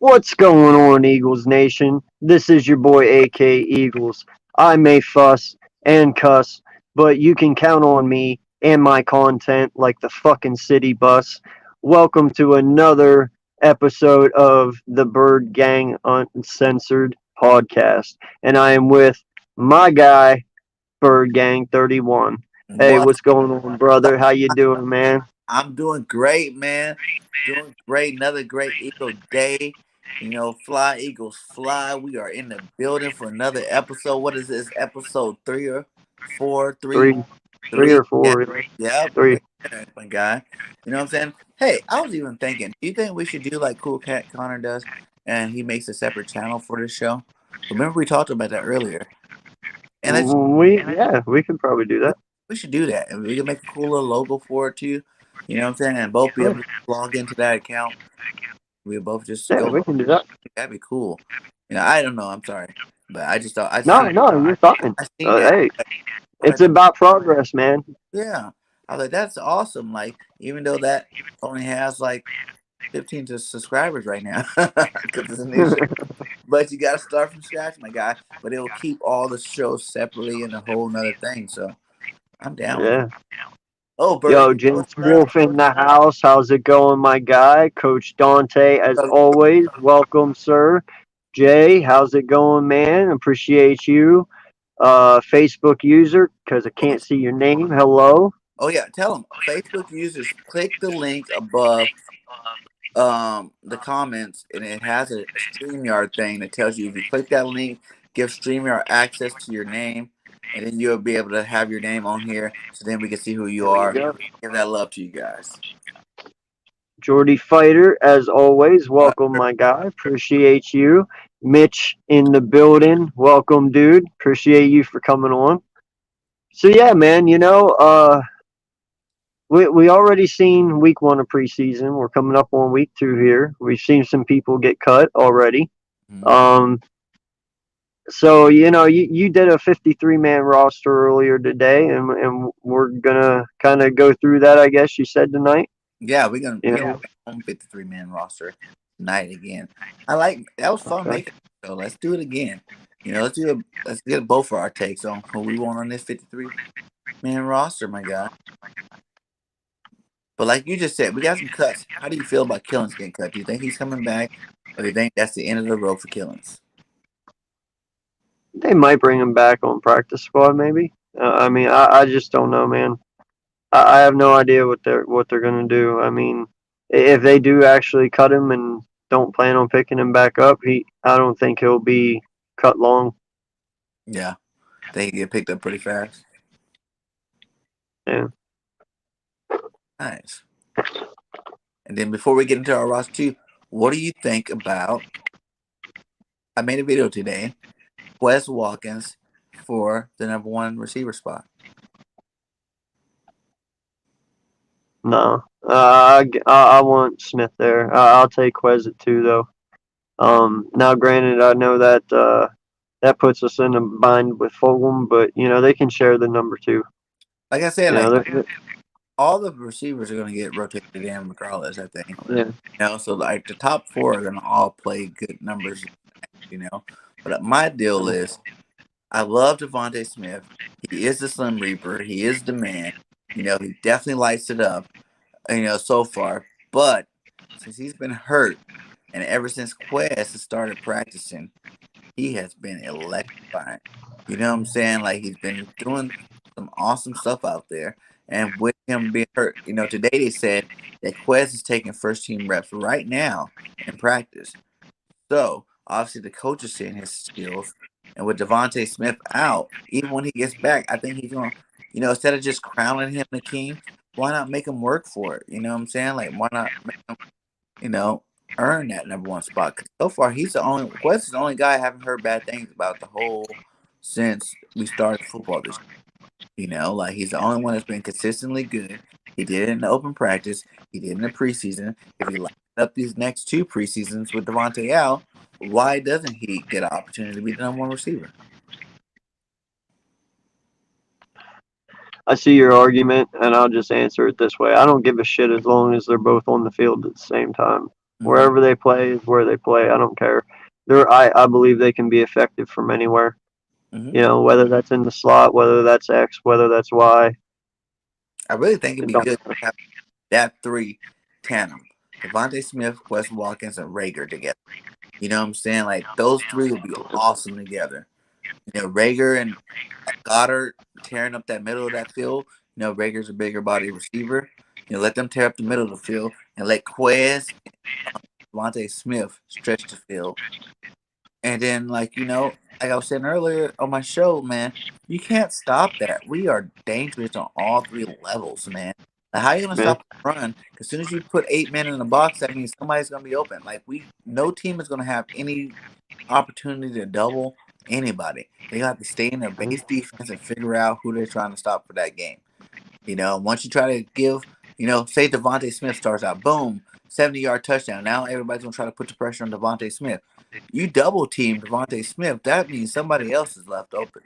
What's going on, Eagles Nation? This is your boy AK Eagles. I may fuss and cuss, but you can count on me and my content like the fucking city bus. Welcome to another episode of the Birdgang Uncensored podcast. And I am with my guy, Birdgang 31. Hey, What? what's going on, brother? How you doing, man? I'm doing great, man. Doing great. Another great Eagle day. Fly Eagles fly. We are in the building for another episode. What is this? Episode three or four? Three, Three, three three. or Yeah, four? yeah, Three. my guy. You know what I'm saying? Hey, I was even thinking. Do you think we should do like Cool Cat Connor does, and he makes a separate channel for this show? Remember we talked about that earlier, and it's We could probably do that. we should do that, and we can make a cool little logo for it too. You know what I'm saying? And both be Yeah, able to log into that account. We both just yeah, go. we can do that. That'd be cool. I don't know. I'm sorry, but I just thought No, no, you're fine. I seen that. Hey, I was it's like, about progress, man. yeah. I was like, that's awesome. Like, even though that only has like 15 subscribers right now, because it's a new show. But you got to start from scratch, my guy. But it will keep all the shows separately in a whole nother thing. So I'm down with it. Yeah. Oh, Bird, Yo, James what's up? Wolf in the house. How's it going, my guy? Coach Dante, as always, welcome, sir. Jay, how's it going, man? Appreciate you. Facebook user, because I can't see your name. Hello. Oh yeah, tell them Facebook users click the link above the comments, and it has a StreamYard thing that tells you if you click that link, give StreamYard access to your name, and then you'll be able to have your name on here, so then we can see who you There you are. go. Give that love to you guys. Jordy Fighter, as always, welcome, my guy. Appreciate you. Mitch in the building. Welcome, dude. Appreciate you for coming on. So yeah, man, we already seen week one of preseason. We're coming up on week two here. We've seen some people get cut already. Mhm. Um, so you did a 53-man roster earlier today, and we're gonna kind of go through that. I guess you said tonight. Yeah, we're gonna You yeah know, 53-man roster tonight again. I like that was fun okay. making it, so let's do it again. Let's get both of our takes on who we want on this 53-man roster, my guy. But like you just said, we got some cuts. How do you feel about Killings getting cut? Do you think he's coming back, or do you think that's the end of the road for Killings? They might bring him back on practice squad, maybe. I mean, I just don't know, man. I have no idea what they're gonna do. I mean, if they do actually cut him and don't plan on picking him back up, I don't think he'll be cut long. Yeah, they get picked up pretty fast. Yeah. Nice. And then before we get into our roster too, what do you think about? I made a video today. Wes Watkins for the number one receiver spot. No. I want Smith there. I'll take Quez at two though. Now, granted, I know that that puts us in a bind with Fulgham, but they can share the number two. Like I said, You know, like they're- all the receivers are going to get rotated in regardless, I think. yeah. So like the top four are going to all play good numbers, But my deal is, I love Devontae Smith. He is the Slim Reaper. He is the man. He definitely lights it up, so far. But since he's been hurt, and ever since Quest has started practicing, he has been electrifying. You know what I'm saying? Like, he's been doing some awesome stuff out there. And with him being hurt, today they said that Quest is taking first team reps right now in practice. So obviously the coach is seeing his skills. And with Devontae Smith out, even when he gets back, I think he's going to, instead of just crowning him the king, why not make him work for it? You know what I'm saying? Like, why not make him, earn that number one spot? 'Cause so far, Quest is the only guy I haven't heard bad things about the whole since we started football this year. Like, he's the only one that's been consistently good. He did it in the open practice. He did it in the preseason. If he lined up these next two preseasons with Devontae out, why doesn't he get an opportunity to be the number one receiver? I see your argument, and I'll just answer it this way. I don't give a shit as long as they're both on the field at the same time. Mm-hmm. Wherever they play is where they play. I don't care. I believe they can be effective from anywhere. Mm-hmm. You know, whether that's in the slot, whether that's X, whether that's Y. I really think it'd It be don't good to matter. have that three tandem: Devontae Smith, Wes Watkins, and Rager together. You know what I'm saying? Like those three would be awesome together. You know, Rager and Goddard tearing up that middle of that field. You know, Rager's a bigger body receiver. You know, let them tear up the middle of the field and let Quez and Devontae Smith stretch the field. And then, like I was saying earlier on my show, man, you can't stop that. We are dangerous on all three levels, man. Like, how are you gonna Yeah. stop the run? As soon as you put 8 men in the box, that means somebody's gonna be open. No team is gonna have any opportunity to double anybody. They have to stay in their base defense and figure out who they're trying to stop for that game. You know, once you try to give, say Devontae Smith starts out, boom, 70-yard touchdown. Now everybody's gonna try to put the pressure on Devontae Smith. You double team Devontae Smith, that means somebody else is left open.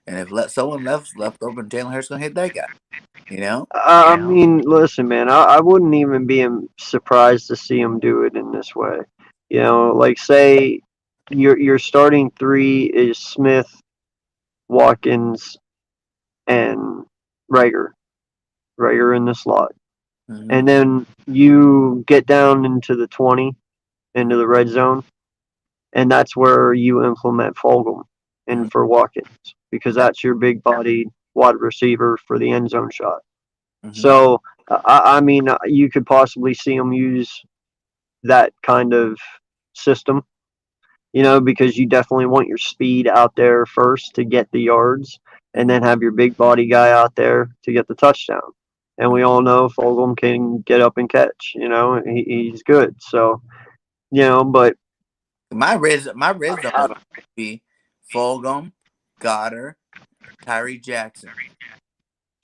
And if someone left open, Jalen Hurts gonna hit that guy. You know? I mean, listen, man, I wouldn't even be surprised to see him do it in this way. You know, like say your starting three is Smith, Watkins, and Rager. Rager in the slot. Mm-hmm. And then you get down into the 20, into the red zone, and that's where you implement Fulgham Mm-hmm. in for Watkins because Yep. that's your big bodied wide receiver for the end zone shot. Mm-hmm. So, I mean, you could possibly see them use that kind of system, you know, because you definitely want your speed out there first to get the yards and Mm-hmm. then have your big body guy out there to get the touchdown. And we Mm-hmm. all know Fulgham can get up and catch, you know, he's good. So, you know, but My red zone is gonna be Fulgham, Goddard, Tyree Jackson.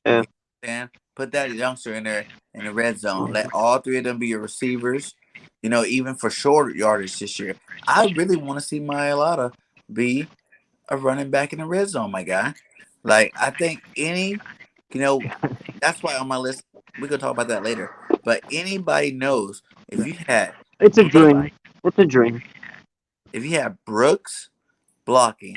yeah, You understand? Put that youngster in there in the red zone. Let all three of them be your receivers. You know, even for short yardage this year. I really want to see Mailata be a running back in the red zone, my guy. Like I think you know, that's why on my list we're gonna talk about that later. But anybody knows if you had it's a Brooks, dream. It's a dream. if you had Brooks blocking,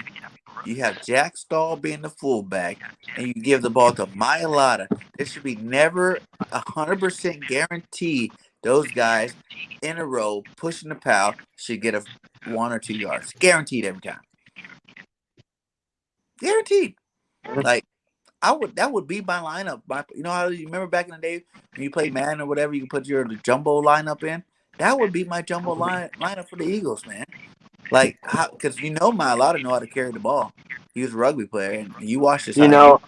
you have Jack Stahl being the fullback, and you give the ball to Mailata. There should be never 100% guarantee those guys in a row pushing the pile should get a 1 or 2 yards. Guaranteed every time. Guaranteed. Like that would be my lineup. You know how you remember back in the day when you played Madden or whatever, you could put your jumbo lineup in. That would be my jumbo lineup for the Eagles, man. Like, how? Because Mailata know how to carry the ball. He was a rugby player, and you watched his You high know,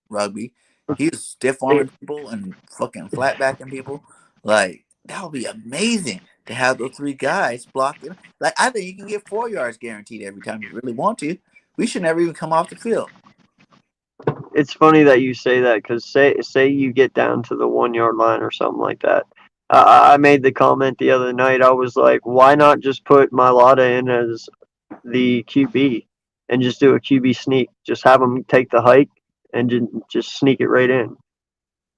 rugby. He was stiff it, arming people and fucking flat backing people. Like, that would be amazing to have those three guys blocking. Like, I think you can get 4 yards guaranteed every time you really want to. We should never even come off the field. it's funny that you say that because say you get down to the 1 yard line or something like that. I made the comment the other night. I was like, why not just put Mailata in as the QB and just do a QB sneak? Just have him take the hike and just sneak it right in.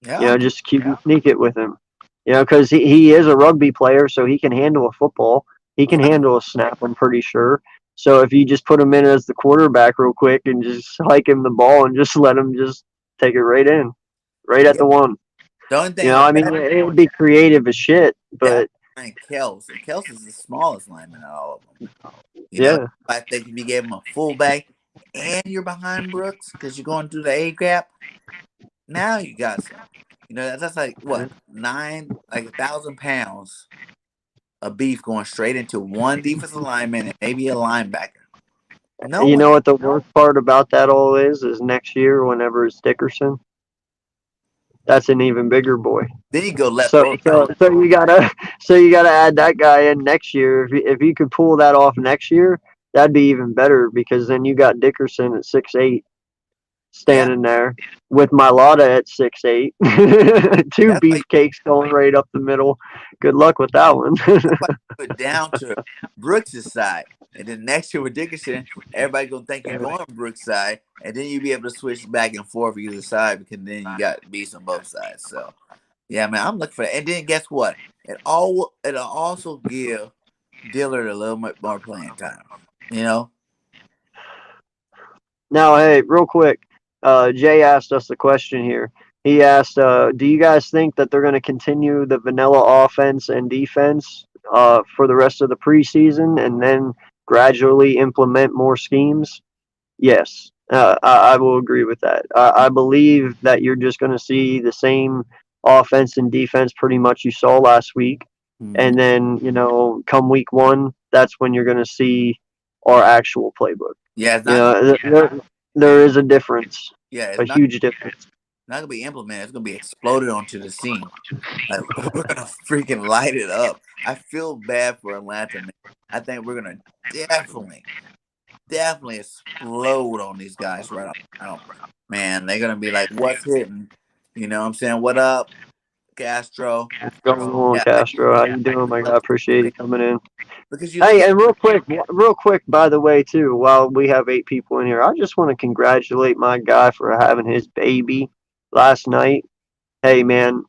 Yeah, You know, just QB sneak it with him. You know, because he is a rugby player, so he can handle a football. He can yeah, handle a snap, I'm pretty sure. So if you just put him in as the quarterback real quick and just hike him the ball and just let him just take it right in, right at yeah. the one. The only You thing know, with I mean, that, it would be creative as shit, yeah, but and Kels, and Kels is the smallest lineman out of all of them. You know, yeah, I think if you gave him a fullback and you're behind Brooks because you're going through the A gap, now you got some. You know, that's like what 1,000 pounds of beef going straight into one defensive lineman and maybe a linebacker. No you one. know what the worst part about that all is next year, whenever it's Dickerson, that's an even bigger boy. Then you go left So, or right. so you gotta add that guy in next year. If you could pull that off next year, that'd be even better because then you got Dickerson at 6'8", Yeah, standing there with Mailata at 6'8". Two that's why. beefcakes going right up the middle. Good luck with that one. That's why you put down to Brooks' side, and then next year with Dickerson, everybody gonna think you're going Brooks' side, and then you be able to switch back and forth either side because then you got beats on both sides. So Yeah, man, I'm looking for that. And then guess what? It'll also give Dillard a little bit more playing time. You know? Now, hey, real quick, Jay asked us a question here. He asked, "Do you guys think that they're going to continue the vanilla offense and defense for the rest of the preseason, and then gradually implement more schemes?" Yes, I will agree with that. I believe that you're just going to see the same offense and defense pretty much you saw last week, Hmm. and then come week one, that's when you're going to see our actual playbook. Yeah, it's You not gonna know, there is a difference, yeah, a it's huge difference. not gonna be implemented, it's gonna be exploded onto the scene. Like we're gonna freaking light it up. I feel bad for Atlanta, man. I think we're gonna definitely, definitely explode on these guys right off. Oh, man, they're gonna be like, "What's hitting?" You know what I'm saying? What up, Castro? What's going on, Yeah, like Castro? How you doing, my guy? Appreciate you coming in. because you look Hey, at and real quick, by the way, too, while we have 8 people in here, I just want to congratulate my guy for having his baby last night. Hey, man,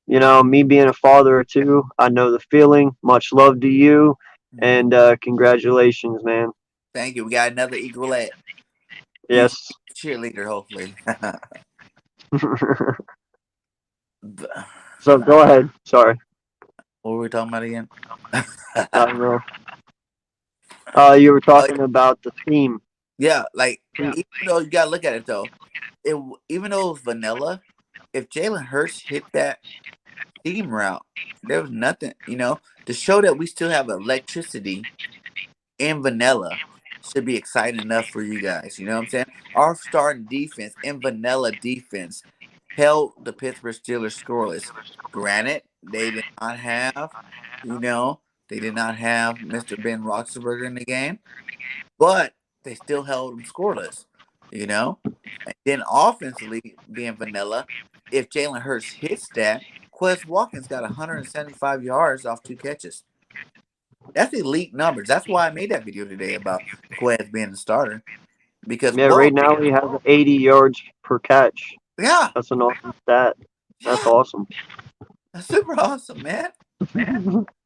me being a father of two, I know the feeling. Much love to you, Mhm. and congratulations, man. Thank you. We got another equalette. He's Yes. a cheerleader, hopefully. So go ahead. Sorry, What were we talking about again? I don't know. You were Oh, talking about the theme. yeah, like even though you gotta look at it though, even though it was vanilla, if Jalen Hurts hit that seam route, there was nothing, to show that we still have electricity in vanilla should be exciting enough for you guys. You know what I'm saying? Our starting defense in vanilla defense held the Pittsburgh Steelers scoreless. Granted, you know, they did not have Mr. Ben Roethlisberger in the game, but they still held them scoreless. You know, and then offensively being vanilla, if Jalen Hurts hits that, Quez Watkins got 175 yards off 2 catches. That's elite numbers. That's why I made that video today about Quez being the starter. Because Yeah, right whoa, now we have 80 yards per catch. yeah, That's an awesome stat. That's yeah, awesome. that's super awesome, man.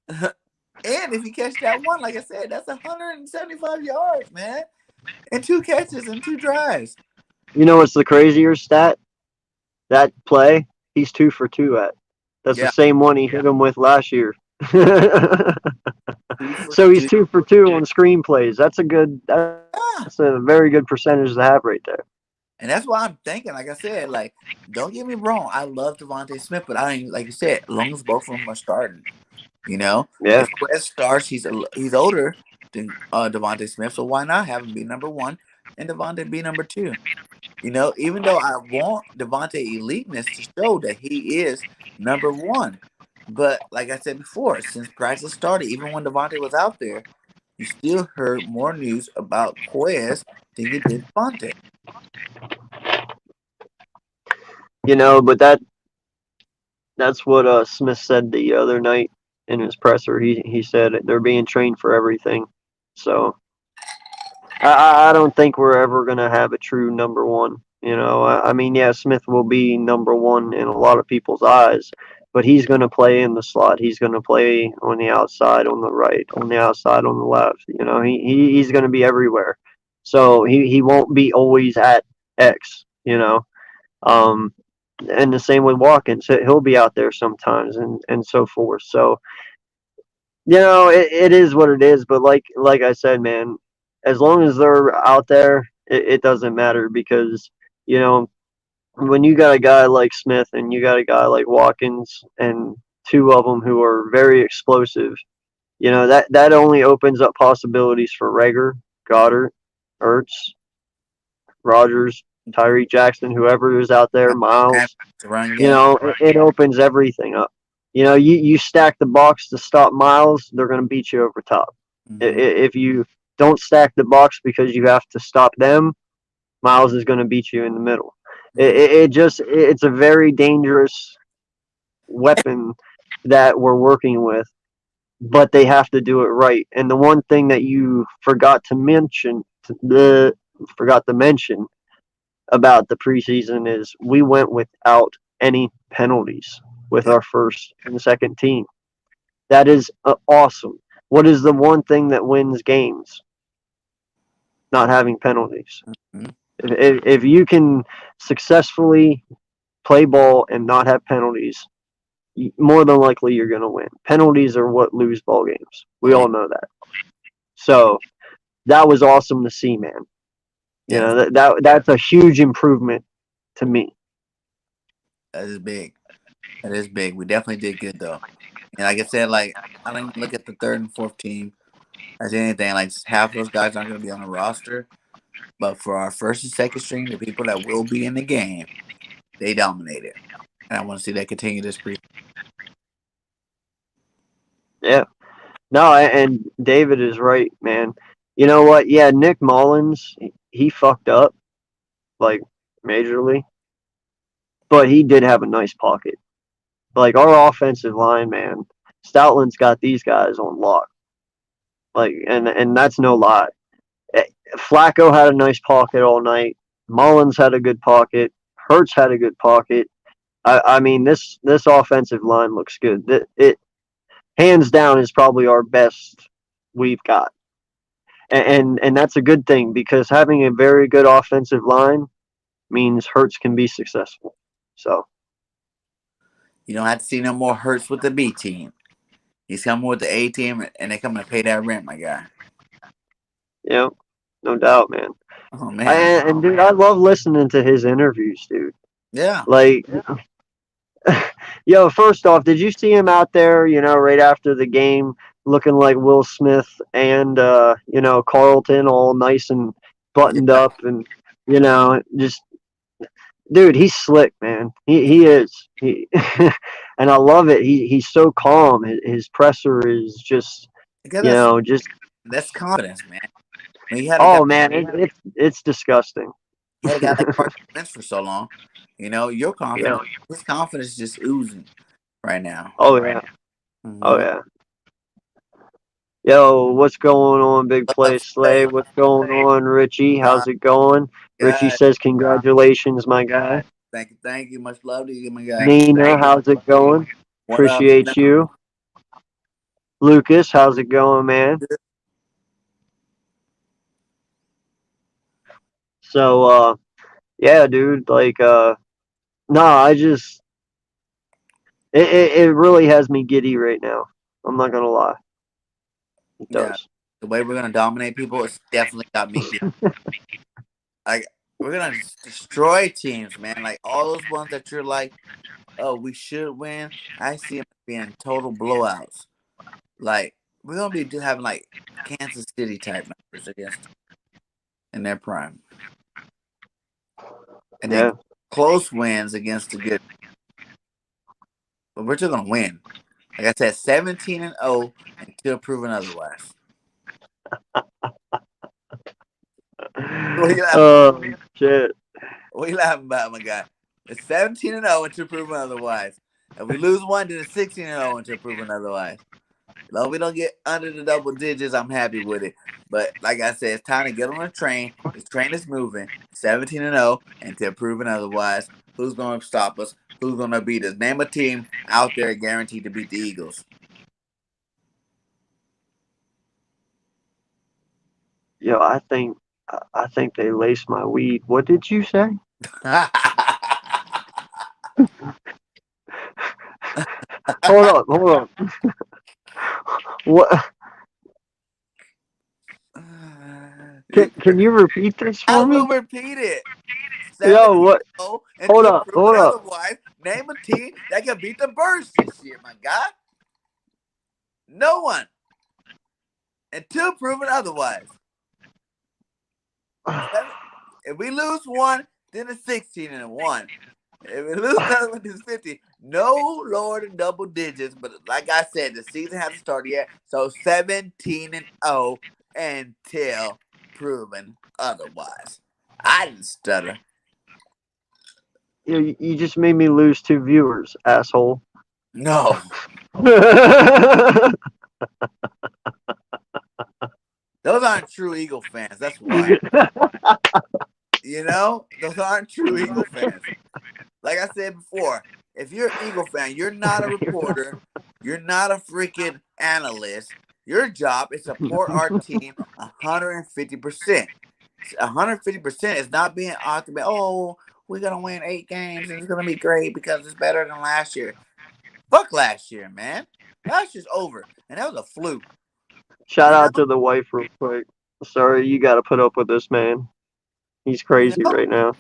And if you catch that one, like I said, that's 175 yards, man, and 2 catches and 2 drives. You know what's the crazier stat? That play, he's 2 for 2 at. That's the Yeah, same one he hit him with last year. two for So he's two. 2 for 2 on screenplays. That's a Yeah, very good percentage to have right there. and that's why I'm thinking. Like I said, like don't get me wrong, I love Devontae Smith, but I ain't like you said, as long as both of them are starting. You know, Yeah. if Quez starts, he's older than Devontae Smith, so why not have him be number one and Devontae be number two? You know, even though I want Devontae eliteness to show that he is number one, but like I said before, since practice started, even when Devontae was out there, you still heard more news about Quez than you did Devontae. But that's what Smith said the other night in his presser. He said they're being trained for everything. So I don't think we're ever gonna have a true number one. I mean, yeah, Smith will be number one in a lot of people's eyes, but he's gonna play in the slot. He's gonna play on the outside, on the right, on the outside, on the left. He's gonna be everywhere. So he won't be always at X. Um, and the same with Watkins. He'll be out there sometimes, and so forth. So it is what it is. But like I said, man, as long as they're out there, it doesn't matter because you know when you got a guy like Smith and you got a guy like Watkins and two of them who are very explosive, that only opens up possibilities for Rager, Goddard, Ertz, Rogers, Tyree Jackson, whoever is out there, And Miles. to run game. It opens everything up. You stack the box to stop Miles, they're going to beat you over top. Hmm. If you don't stack the box because you have to stop them, Miles is going to beat you in the middle. Hmm. It's a very dangerous weapon that we're working with, but they have to do it right. And the one thing that you forgot to mention about the preseason is we went without any penalties. with Yep. our first and second team. That is awesome. What is the one thing that wins games? Not having penalties. Mhm. If you can successfully play ball and not have penalties, more than likely you're going to win. Penalties are what lose ball games. We Oh yeah. all know that. So that was awesome to see, man. You Yes. know that's a huge improvement to me. That is big. That is big. We definitely did good though. And like I said, like I don't even look at the third and fourth team as anything. Like half of those guys aren't going to be on the roster, but for our first and second string, the people that will be in the game, they dominated, and I want to see that continue this pre. Yeah. No, and David is right, man. You know what? Yeah, Nick Mullins, he fucked up like majorly, but he did have a nice pocket. Like our offensive line, man, Stoutland's got these guys on lock. Like, and that's no lie. Eh, Flacco had a nice pocket all night. Mullins had a good pocket. Hurts had a good pocket. I mean, this offensive line looks good. It hands down is probably our best we've got, and that's a good thing because having a very good offensive line means Hurts can be successful. So You don't have to see no more Hurts with the B team. He's coming with the A team, and they're coming to pay that rent, my guy. yeah, no doubt, man. Oh man, And dude, I love listening to his interviews, dude. yeah, Like, yo, first off, did you see him out there? You know, right after the game, looking like Will Smith and Carlton, all nice and buttoned yeah. up, and just dude, he's slick, man. He is. And I love it. He's so calm. His presser is just Because that's just that's confidence, man. When you had a guy, oh man, it's disgusting. you had a guy like Carson Wentz for so long, your Yeah. confidence, his confidence is just oozing right now. Oh yeah. Oh Mm-hmm. yeah. Yo, what's going on, Big Play Love Slay? What's going on, Richie? my How's it going? Richie guy. says congratulations, my guy. Thank you. Much love to you, my guy. Nina, how's it going? What up, Appreciate Nina? you. Lucas, how's it going, man? So, yeah, dude, like, no, I just, it really has me giddy right now. I'm not gonna lie. It Yeah, does. the way we're gonna dominate people, it's definitely got me. Like we're gonna destroy teams, man. Like all those ones that you're like, oh, we should win. I see them being total blowouts. Like we're gonna be having like Kansas City type numbers against in their prime, and then Yeah. close wins against the good. But we're still gonna win. Like I said, 17-0 until proven otherwise. What are you laughing? Oh, shit. What are you laughing about, my guy? It's 17-0 until proven otherwise. If we lose one, then it's 16-0 until proven otherwise. As long as we don't get under the double digits, I'm happy with it. But like I said, it's time to get on the train. This train is moving. 17-0 until proven otherwise. Who's going to stop us? Who's going to beat us? Name a team out there guaranteed to beat the Eagles. Yo, I think they laced my weed. What did you say? Hold on. What? Can you repeat this I for will me? repeat it. Yo, 17 what? until proven Hold up. otherwise. Name a team that can beat the Birds this year, my guy. No one. Until proven otherwise. If we lose one, then it's 16-1. If we lose another one, it's 50. No lower than double digits. But like I said, the season hasn't started yet. So 17-0 until proven otherwise. I didn't stutter. You just made me lose 2 viewers, asshole. No. Those aren't true Eagle fans. That's why. Those aren't true Eagle fans. Like I said before, if you're an Eagle fan, you're not a reporter. You're not a freaking analyst. Your job is to support our team 150%. 150% is not being optimistic. Oh, we're gonna win 8 games and it's gonna be great because it's better than last year. Fuck last year, man. Last year's over, and that was a fluke. Shout You know, out to the wife real quick. Sorry, you got to put up with this man. He's you crazy know, right now.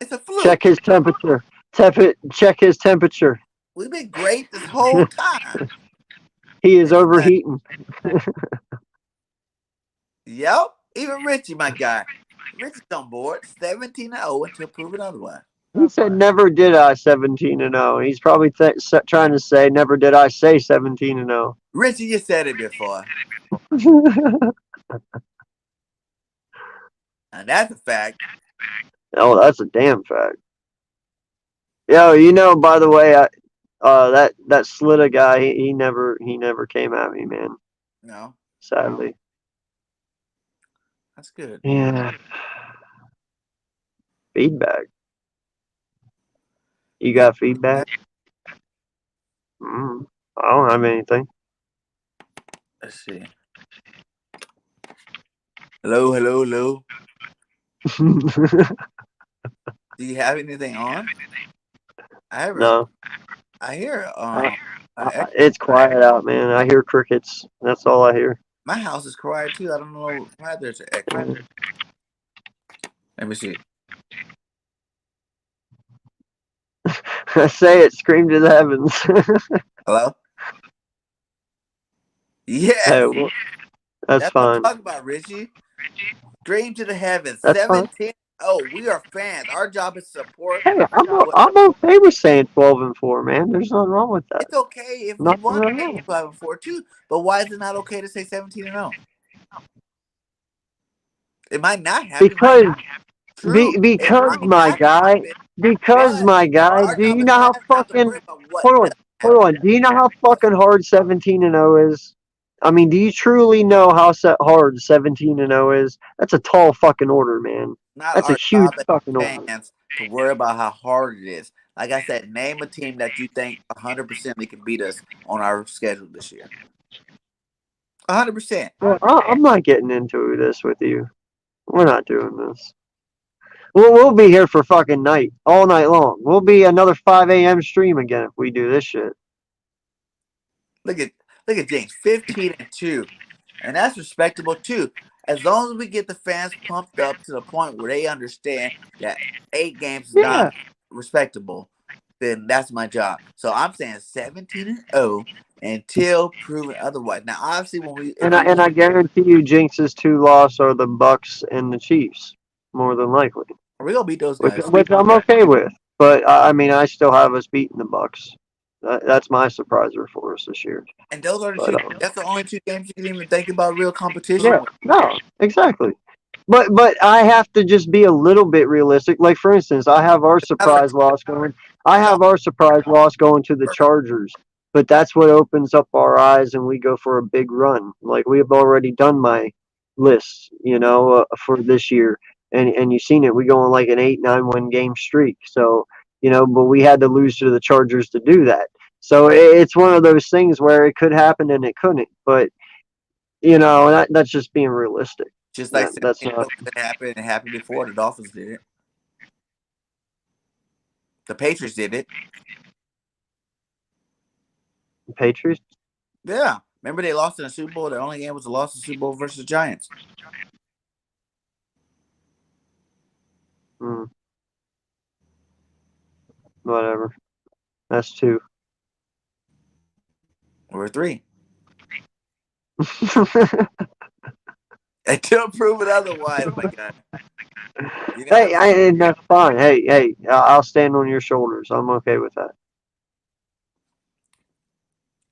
it's a fluke. Check his temperature. Check his temperature. We've been great this whole time. He is And then, overheating. yep, even Richie, my guy, Richie's on board, 17-0 until proven otherwise. He said, "Never did I 17-0." He's probably trying to say, "Never did I say 17-0." Richie, you said it before, and that's a fact. Oh, that's a damn fact. Yo, by the way, that Slitta guy, he never came at me, man. No, Sadly. that's good. Yeah. Feedback. You got feedback? I don't have anything. Let's see. Hello, hello, hello. Do you have anything on? No. I hear It's quiet out, man. I hear crickets. That's all I hear. my house is quiet too. I don't know why there's an echo. Let me see. Say it, scream to the heavens. Hello? Yes. Hey, well, that's That's what fine. I'm talking about, Richie. Dream to the heavens. That's fine. 17. Oh, we are fans. Our job is support. Hey, I'm okay with saying 12-4, man. There's nothing wrong with that. It's okay if we Nothing won at all. 5-4 too. But why is it not okay to say 17-0? It might not happen. Because True. because my guy, but my guy. our Do job you as know how fans not to fucking worry about what hold on, does hold happen. on? Do you know how fucking hard 17-0 is? I mean, do you truly know how hard 17-0 is? That's a tall fucking order, man. Not That's a our huge job as fucking order. fans to worry about how hard it is. Like I said, name a team that you think 100% they can beat us on our schedule this year. 100%. Well, I'm not getting into this with you. We're not doing this. We'll be here for fucking night, all night long. We'll be another 5 a.m. stream again if we do this shit. Look at James, 15-2, and that's respectable too. As long as we get the fans pumped up to the point where they understand that 8 games is not respectable, then that's my job. So I'm saying 17-0 until proven otherwise. Now, obviously, I guarantee you, Jinx's 2 loss are the Bucks and the Chiefs, more than likely. we're gonna beat those guys, Which I'm okay with. But I mean, I still have us beating the Bucks. That's my surpriser for us this year. and those are the But, two. That's the only 2 games you can even think about real competition. yeah, no, exactly. But I have to just be a little bit realistic. Like for instance, I have our surprise loss going. I have our surprise loss going to the Chargers. But that's what opens up our eyes, and we go for a big run. Like we have already done my list, for this year, and you've seen it. We go on like an 8-9-1 game streak. So but we had to lose to the Chargers to do that. So it's one of those things where it could happen and it couldn't. But that's just being realistic. Just like That's not. could happen. It happened before. The Dolphins did it. The Patriots did it. Patriots? Yeah. Remember they lost in the Super Bowl? Their only game was a loss in the Super Bowl versus the Giants. Whatever. That's 2. Or 3. Until proven otherwise, my God. Hey, that's fine. Hey, I'll stand on your shoulders. I'm okay with that.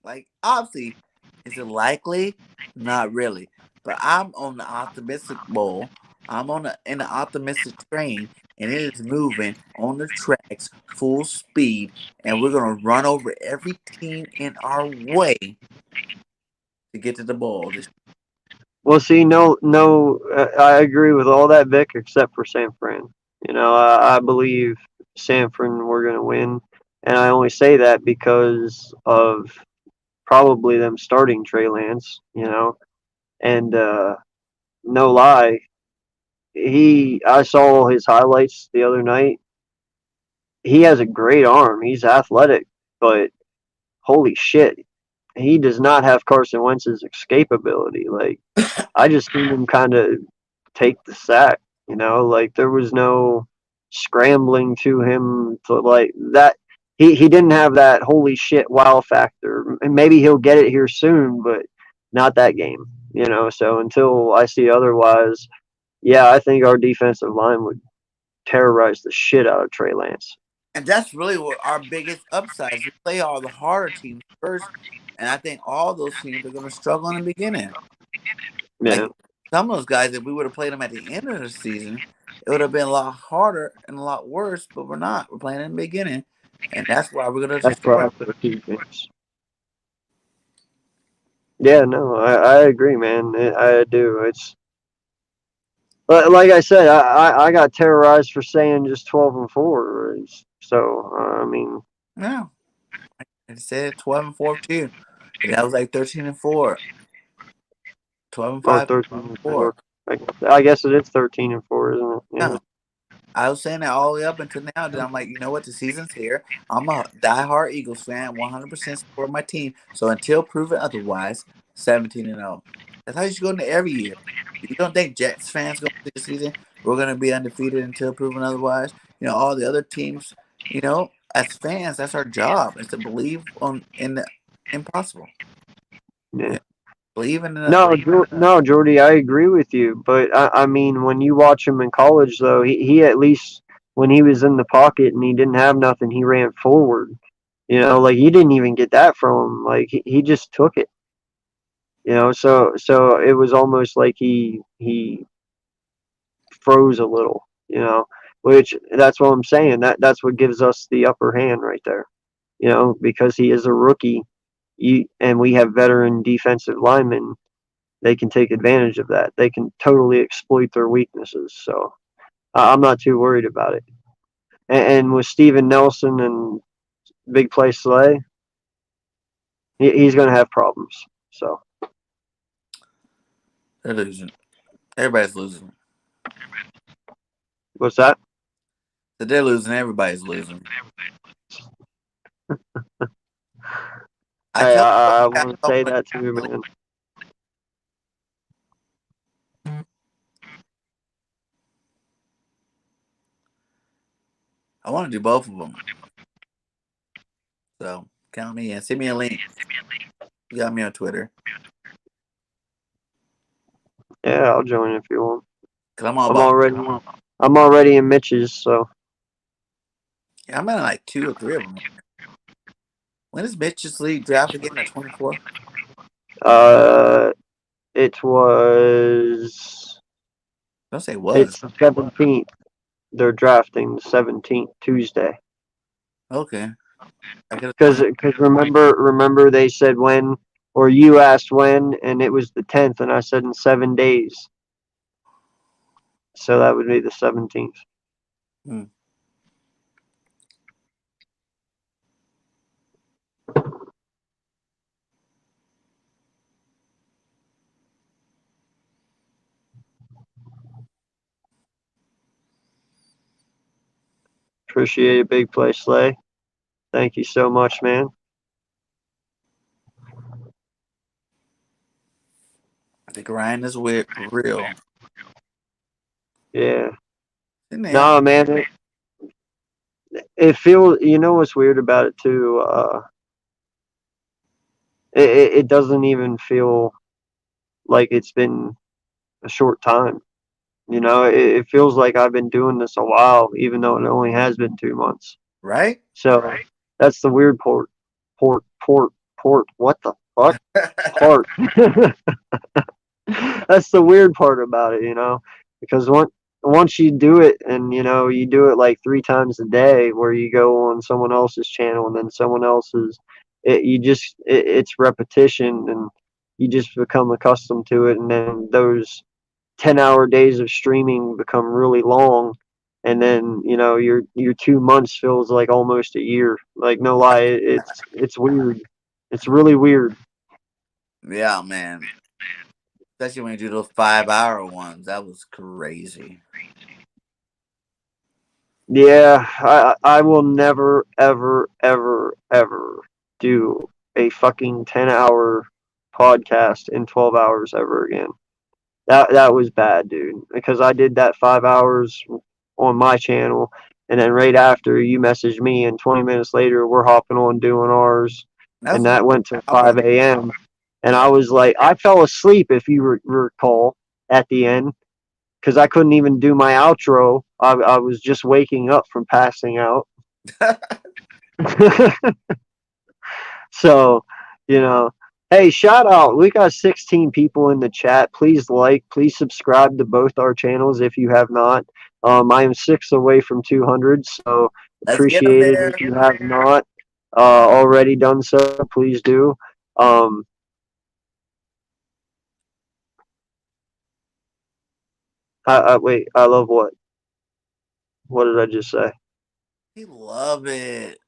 Like, obviously, is it likely? Not really. But I'm on the optimistic bowl. I'm in the optimistic train, and it is moving on the tracks full speed, and we're gonna run over every team in our way to get to the bowl. Well, see, no, I agree with all that, Vic, except for San Fran. I believe San Fran we're going to win, And I only say that because of probably them starting Trey Lance, and no lie, I saw his highlights the other night. He has a great arm. He's athletic, but holy shit, he does not have Carson Wentz's escape ability. Like, I just seen him kind of take the sack, like there was no scrambling to him to like that. He didn't have that holy shit wow factor. And maybe he'll get it here soon, but not that game. So until I see otherwise, yeah, I think our defensive line would terrorize the shit out of Trey Lance. And that's really what our biggest upsides. We play all the harder teams first, and I think all those teams are going to struggle in the beginning. Yeah, Like some of those guys, if we would have played them at the end of the season, it would have been a lot harder and a lot worse. But we're not. We're playing in the beginning, and that's why we're going to that's destroy them. probably the key things. Yeah, no, I agree, man. I do. It's like I said, I got terrorized for saying just 12-4. So I mean, Yeah, I said 12-4 too. And that was like 13-4, 12-5, 13 and 4. 4. I guess it is 13-4, isn't it? Yeah. Yeah. I was saying that all the way up until now. Then I'm like, you know what? The season's here. I'm a diehard Eagles fan, 100% support my team. So until proven otherwise, 17-0. That's how you should go into every year. You don't think Jets fans going into the season we're going to be undefeated until proven otherwise? All the other teams. As fans, that's our job is to believe in the impossible. Yeah. Believe in the. No, Jordy, I agree with you. But I mean, when you watch him in college, though, he at least when he was in the pocket and he didn't have nothing, he ran forward. Like you didn't even get that from him. Like he just took it. So it was almost like he froze a little. Which that's what I'm saying. That's what gives us the upper hand right there. Because he is a rookie, and we have veteran defensive linemen. They can take advantage of that. They can totally exploit their weaknesses. So I'm not too worried about it. And with Steven Nelson and Big Play Slay, he's going to have problems. So They're losing. Everybody's losing. what's that? So they're losing. Everybody's losing. I Hey, tell I you, want to say that too, man. I want to do both of them. So count me in. Send me a link. You got me on Twitter. Yeah, I'll join if you want. Cause I'm all I'm about. already in Mitch's, so Yeah, I'm in like 2 or 3 of them. When is Mitch's league draft again? At 24? it was. Don't say was. It's the 17th. They're drafting the 17th Tuesday. Okay. Because remember they said when, or you asked when, and it was the 10th, and I said in 7 days. So that would be the 17th. Hmm. Appreciate it, Big Play Slay. Thank you so much, man. I think Ryan is real. Yeah. Isn't it? No, man. It feels. You know what's weird about it too? It doesn't even feel like it's been a short time. It feels like I've been doing this a while, even though it only has been 2 months. Right? So that's the weird port. What the fuck? Part. That's the weird part about it, because once you do it, and you do it like 3 times a day, where you go on someone else's channel and then someone else's, it's repetition, and you just become accustomed to it, and then those 10-hour days of streaming become really long, and then your 2 months feels like almost a year. Like no lie, it's weird. It's really weird. Yeah, man. Especially when you do those 5 hour ones. That was crazy. Yeah, I will never ever ever ever do a fucking 10-hour podcast in 12 hours ever again. That was bad, dude. Because I did that 5 hours on my channel, and then right after you messaged me, and 20 minutes later we're hopping on doing ours, That's and what that went to I'll rather. 5 a.m. And I Yeah. was like, I fell asleep if you recall at the end because I couldn't even do my outro. I was just waking up from passing out. So, you know, hey, shout out. We got 16 people in the chat. Please please subscribe to both our channels if you have not. I am 6 away from 200, so Let's get them appreciate it there. if you have not already done so. Please do. Um, wait, I love what? What did I just say? We love it.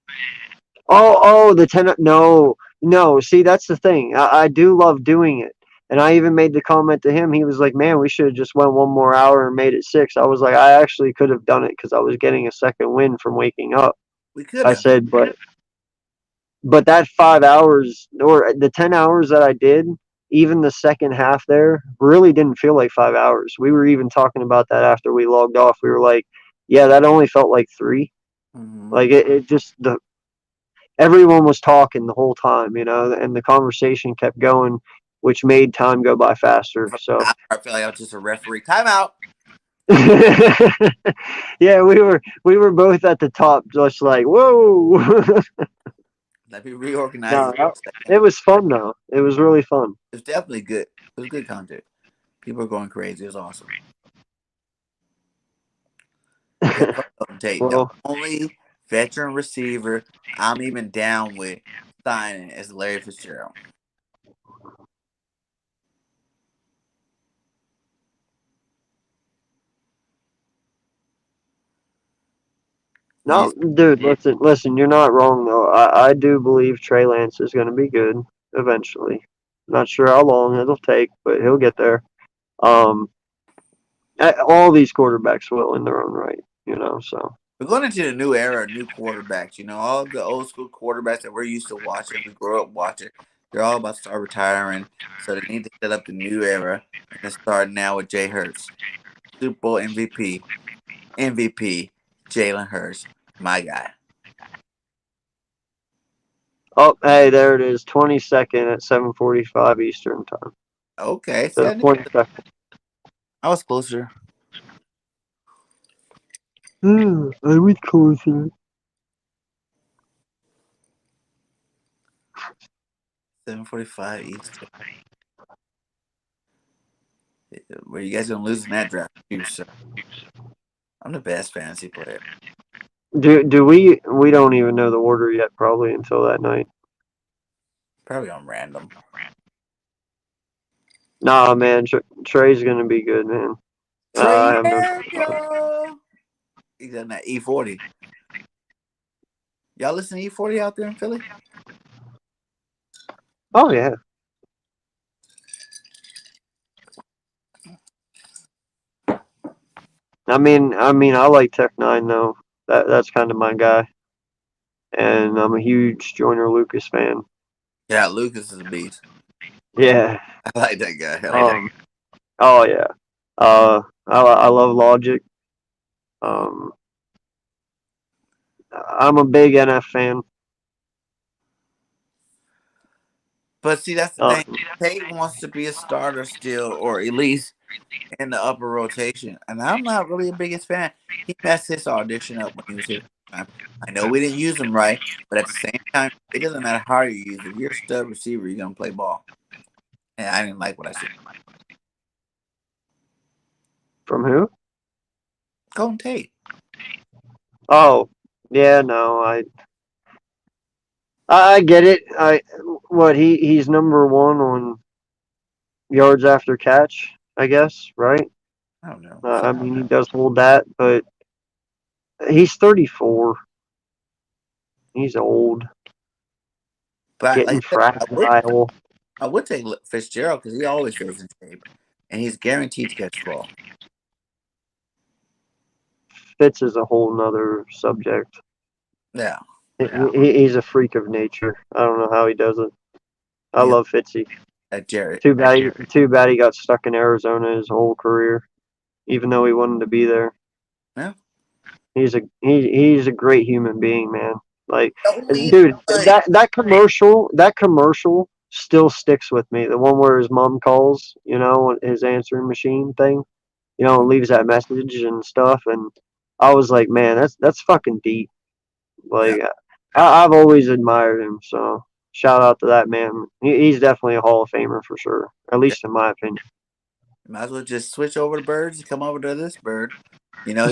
Oh, the 10. No, no. See, that's the thing. I do love doing it. And I even made the comment to him. He was like, man, we should have just went 1 more hour and made it 6. I was like, I actually could have done it because I was getting a second win from waking up. We could I have. said, but that 5 hours or the 10 hours that I did, even the second half there, really didn't feel like 5 hours. We were even talking about that after we logged off. We were like, yeah, that only felt like 3. Mm-hmm. Like it just everyone was talking the whole time, and the conversation kept going, which made time go by faster. So, I feel like I was just a referee. Timeout. yeah, we were both at the top, just like whoa. Let me reorganize No, this for a second. it was fun though. It was really fun. It's definitely good. It was good content. People are going crazy. It was awesome. It's Golden Tate, the Well, only veteran receiver I'm even down with signing is Larry Fitzgerald. no, He's dude, listen. You're not wrong though. I do believe Trey Lance is going to be good eventually. Not sure how long it'll take, but he'll get there. Um, all these quarterbacks will in their own right, So we're going into the new era of new quarterbacks. All the old school quarterbacks that we're used to watching, we grew up watching, they're all about to start retiring. So they need to set up the new era. And it's starting now with Jay Hurts, Super Bowl MVP, Jalen Hurts, my guy. oh, hey, there it is. 22nd at 7:45 Eastern time. Okay, see, The 22nd. I was closer. I was closer. 7:45 Eastern. Where you guys gonna lose in that draft, too, sir? I'm the best fantasy player. Do we don't even know the order yet, probably until that night. Probably on random. Nah, man, Trey's gonna be good, man. I Trey have no doubt about it. Daniel. He's on that E40. Y'all listen to E40 out there in Philly? Oh yeah. I like Tech Nine though. That's kind of my guy, and I'm a huge Joyner Lucas fan. Yeah, Lucas is a beast. Yeah. I like that guy. Hell yeah. Oh yeah. I love Logic. Um, I'm a big NF fan. But see, that's the Uh, thing. Tate wants to be a starter still, or at least in the upper rotation. And I'm not really a biggest fan. He messed his audition up when he was here. I know we didn't use him right, but at the same time, it doesn't matter how you use it. If you're a stud receiver, you're gonna play ball. And I didn't like what I said. from who? Golden Tate. Oh, yeah, no, I get it. He's number one on yards after catch, I guess, right? I don't know. He does hold that, but He's 34. He's old, But getting like I said, fragile. I would take Fitzgerald because he always stays in shape, and he's guaranteed to catch the ball. Fitz is a whole nother subject. Yeah, He's a freak of nature. I don't know how he does it. I yeah. love Fitzy. Jared. Too bad he got stuck in Arizona his whole career, even though he wanted to be there. Yeah, He's a great human being, man. Like, only dude, like that commercial still sticks with me. The one where his mom calls, his answering machine thing, leaves that message and stuff, and I was like, man, that's fucking deep. yeah. Like, I've always admired him, so shout out to that man. He's definitely a Hall of Famer for sure, at Yeah. least in my opinion. Might as well just switch over to birds and come over to this bird. He's not.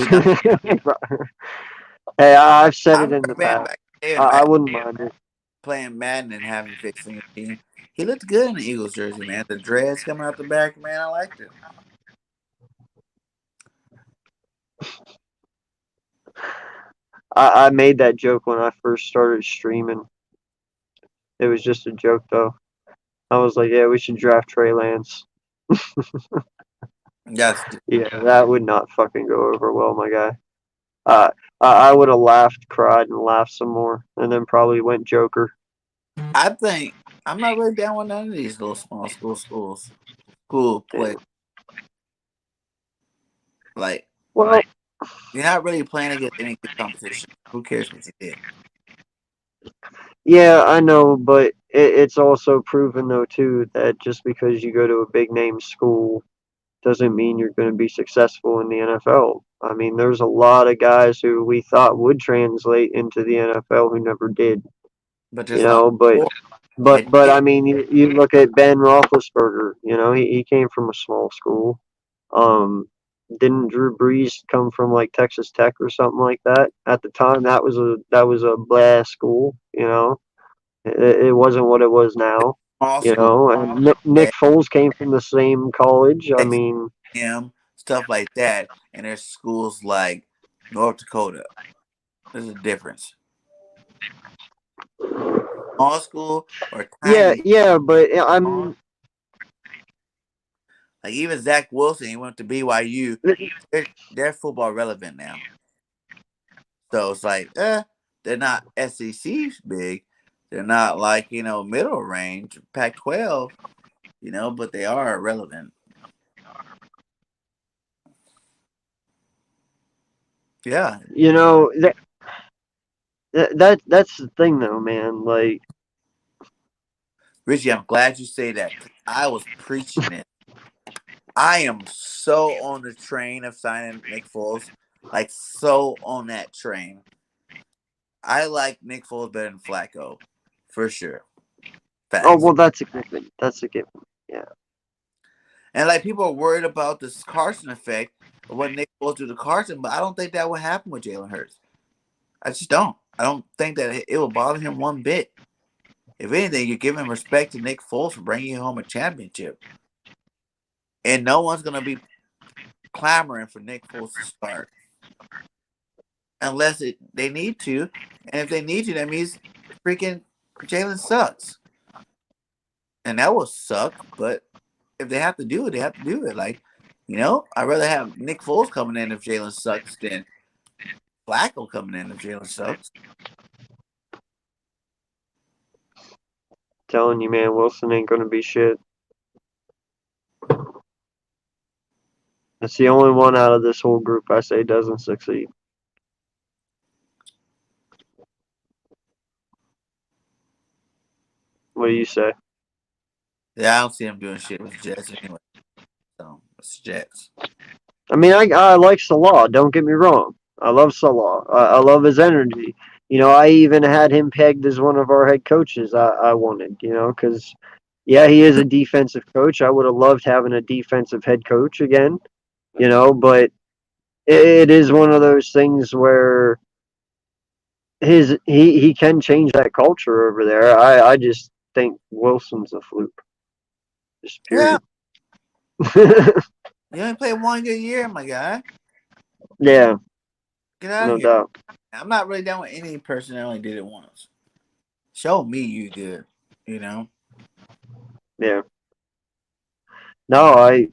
Hey, I've said I it in remember the man past. back in I Madden, wouldn't mind it. playing Madden and having fixing a team. He looked good in the Eagles jersey, man. The dreads coming out the back, man. I liked it. I made that joke when I first started streaming. It was just a joke, though. I was like, yeah, we should draft Trey Lance. Yes, Yeah, that would not fucking go over well, my guy. Uh, I would have laughed, cried, and laughed some more, and then probably went Joker. I think I'm not really down with none of these little small school play. Damn. Like Well, you're not really playing against any good competition. Who cares what you did? yeah, I know, but it's also proven, though, too, that just because you go to a big name school doesn't mean you're going to be successful in the NFL. I mean, there's a lot of guys who we thought would translate into the NFL who never did. But You there's a lot know, but more but that but did. I mean, you look at Ben Roethlisberger. He came from a small school. Um, didn't Drew Brees come from like Texas Tech or something like that? At the time, that was a blah school. It wasn't what it was now. Small school, And Nick Foles came from the same college. I Texas mean, A&M, stuff like that, and there's schools like North Dakota. There's a difference. Small school or yeah, tiny. yeah, but I mean, Like even Zach Wilson, he went to BYU. They're football relevant now. So it's like, they're not SEC big. They're not like, middle range, Pac 12, but they are relevant. Yeah. that's the thing though, man. Like, Richie, I'm glad you say that. I was preaching it. I am so on the train of signing Nick Foles. Like, so on that train. I like Nick Foles better than Flacco. For sure. oh Facts. well, that's a given. That's a given. Yeah. And like people are worried about this Carson effect of what Nick Foles do to Carson, but I don't think that would happen with Jalen Hurts. I just don't. I don't think that it will bother him one bit. If anything, you're giving respect to Nick Foles for bringing you home a championship. And no one's going to be clamoring for Nick Foles to start unless they need to. And if they need to, that means freaking Jalen sucks. And that will suck, but if they have to do it, they have to do it. Like, I'd rather have Nick Foles coming in if Jalen sucks than Flacco coming in if Jalen sucks. Telling you, man, Wilson ain't gonna be shit. It's the only one out of this whole group I say doesn't succeed. What do you say? Yeah, I don't see him doing shit with the Jets anyway. So it's the Jets. I mean, I like Salah. Don't get me wrong. I love Salah. I love his energy. I even had him pegged as one of our head coaches. I wanted, because yeah, he is a defensive coach. I would have loved having a defensive head coach again. But it is one of those things where he can change that culture over there. I just think Wilson's a fluke. Just Yeah, period. you only played one good year, my guy. Yeah. Get out of No here. doubt. I'm not really down with any person that only did it once. Show me you good. You know. Yeah. No,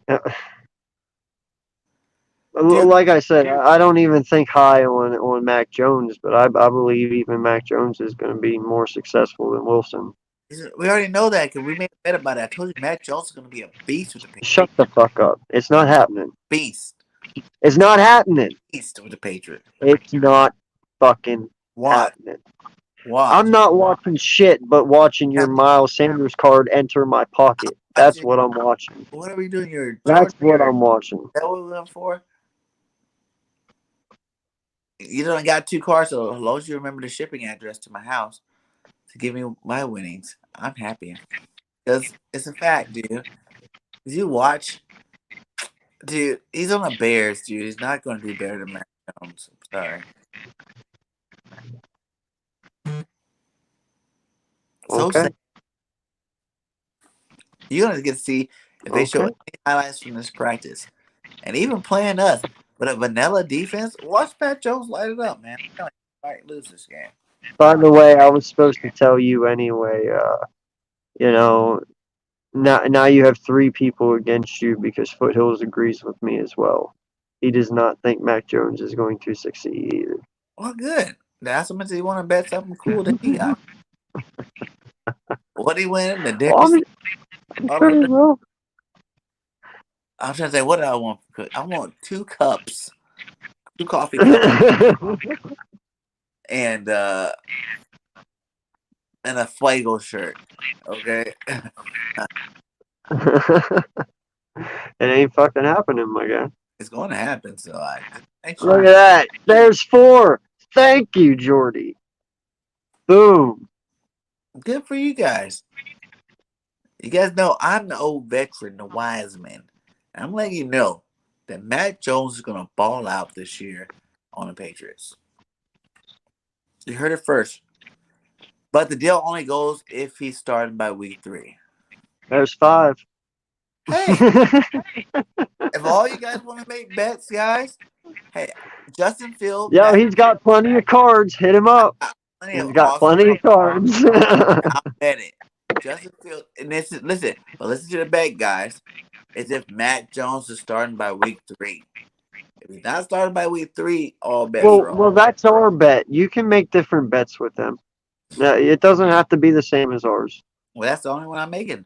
Dude, like I said, I don't even think high on Mac Jones, but I believe even Mac Jones is going to be more successful than Wilson. we already know that because we made a bet about it. I told you Matt Jones is going to be a beast with the Patriots. Shut the fuck up. It's not happening. Beast. It's not happening. Beast with the Patriots. It's not fucking Watch. happening. Watch. I'm not watching shit but watching your Miles Sanders card enter my pocket. That's what I'm watching. What are we doing? Your That's what I'm watching. Is that what we're going for? You done got 2 cars, so as long as you remember the shipping address to my house to give me my winnings, I'm happy. Because it's a fact, dude. Did you watch? Dude, he's on the Bears, dude. He's not going to do better than Mac Jones. I'm sorry. So Okay. sad. You're going to get to see if they show Okay. any highlights from this practice. And even playing us. But a vanilla defense, watch Matt Jones light it up, man. I might lose this game. By the way, I was supposed to tell you anyway. You know, now you have 3 people against you because Foothills agrees with me as well. He does not think Mac Jones is going to succeed either. Well, good. That's what you want to bet something cool that he got. What he win? The Darius? Well, I'm trying to say, what do I want? I want 2 cups, 2 coffee cups, and a Fuego shirt. Okay. It ain't fucking happening, my guy. It's going to happen. So Look at that. There's 4. Thank you, Jordy. Boom. Good for you guys. You guys know I'm the old veteran, the wise man. And I'm letting you know that Matt Jones is going to ball out this year on the Patriots. You heard it first. But the deal only goes if he's starting by week 3. There's 5. Hey, if all you guys want to make bets, guys, hey, Justin Fields. Yo, he's got plenty of cards. Hit him up. He's got plenty of cards. I'll bet it. Justin Fields, and listen to the bet, guys. Is if Matt Jones is starting by week 3. If he's not starting by week 3, all bets are off. Well, that's our bet. You can make different bets with them. It doesn't have to be the same as ours. Well, that's the only one I'm making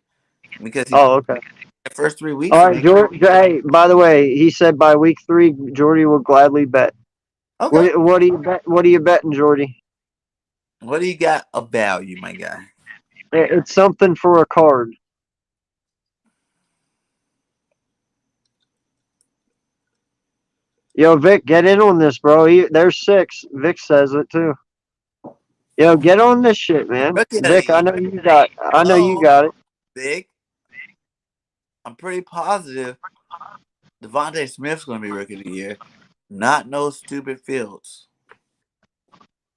because okay. The first 3 weeks. All right, Jordy. Hey, by the way, he said by week 3, Jordy will gladly bet. Okay. What do you bet? What are you betting, Jordy? What do you got of value, my guy? It's something for a card. Yo, Vic, get in on this, bro. There's 6. Vic says it too. Yo, get on this shit, man. Vic, I know you got. You got it. Vic, I'm pretty positive Devontae Smith's going to be rookie of the year. Not no stupid Fields.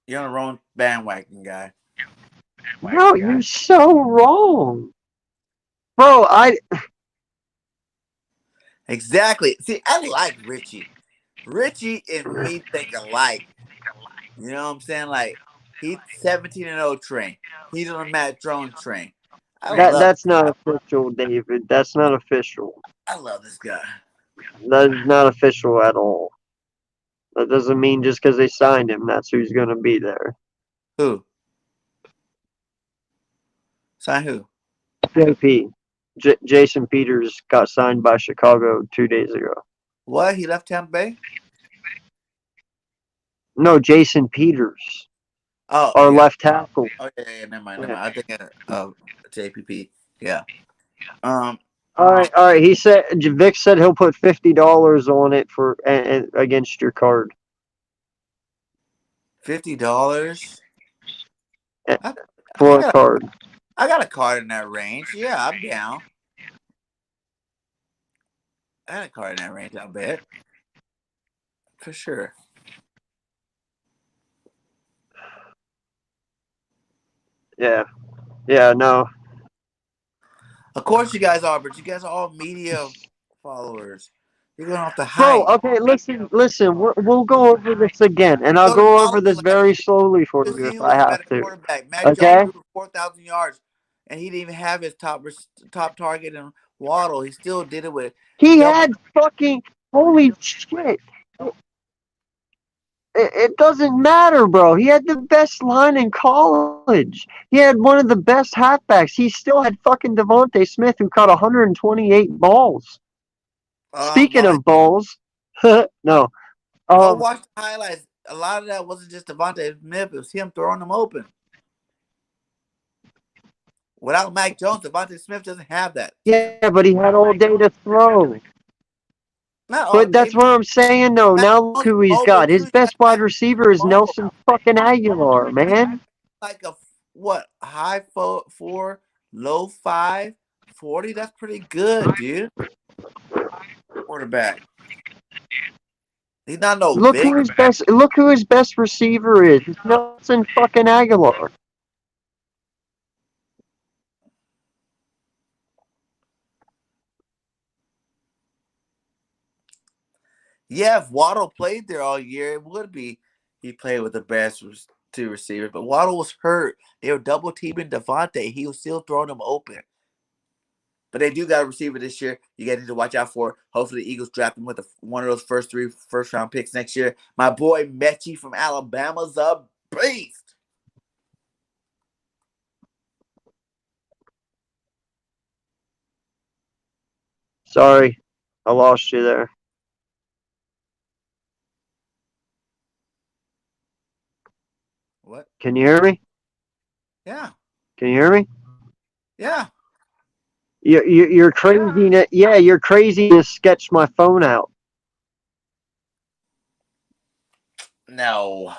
You're on the wrong bandwagon, guy. No, you're so wrong, bro. Exactly. See, I like Richie. Richie and me think alike. You know what I'm saying? Like, he's 17-0 train. He's on a Matt Jones train. That's not official, David. That's not official. I love this guy. That is not official at all. That doesn't mean just because they signed him, that's who's going to be there. Who? Sign who? JP. Jason Peters got signed by Chicago 2 days ago. What? He left Tampa Bay? No, Jason Peters. Oh, our left tackle. Oh yeah, never mind. I think of JPP. Yeah. All right. He said Vic said he'll put $50 on it for against your card. $50 for a card. I got a card in that range. Yeah, I'm down. I got a card in that range. I'll bet for sure. Yeah, no. Of course you guys are, but you guys are all media followers. You're going off the Bro, height. okay, listen. We'll go over this again, and I'll Go to go over college this last very year. slowly for You'll you see if who I was a have better to. quarterback. Mac Jones Okay? threw for 4,000 yards, and he didn't even have his top target in Waddle. He still did it with He double. had fucking holy shit. It doesn't matter, bro. He had the best line in college. He had one of the best halfbacks. He still had fucking Devontae Smith who caught 128 balls. Speaking Devontae, of balls, no. go Um, watch the highlights. A lot of that wasn't just Devontae Smith. It was him throwing them open. Without Mac Jones, Devontae Smith doesn't have that to him. yeah, but he had all day to throw. Not all But day. that's what I'm saying, though. Mac Now look Jones is who he's mobile got. His too. best wide Mac receiver is mobile. Nelson fucking Aguilar, man. Like a what? High four, low 540. That's pretty good, dude. Quarterback. He's not no big. Look who his best receiver is. It's Nelson fucking Aguilar. Yeah, if Waddle played there all year, it would be he played with the best two receivers. But Waddle was hurt. They were double teaming Devontae. He was still throwing them open. But they do got a receiver this year. You guys need to watch out for. Hopefully, the Eagles draft him with one of those first 3 first-round picks next year. My boy Mechie from Alabama's a beast. Sorry, I lost you there. What? Can you hear me? Yeah. Can you hear me? Yeah. You're crazy. Yeah, you're crazy to sketch my phone out. No.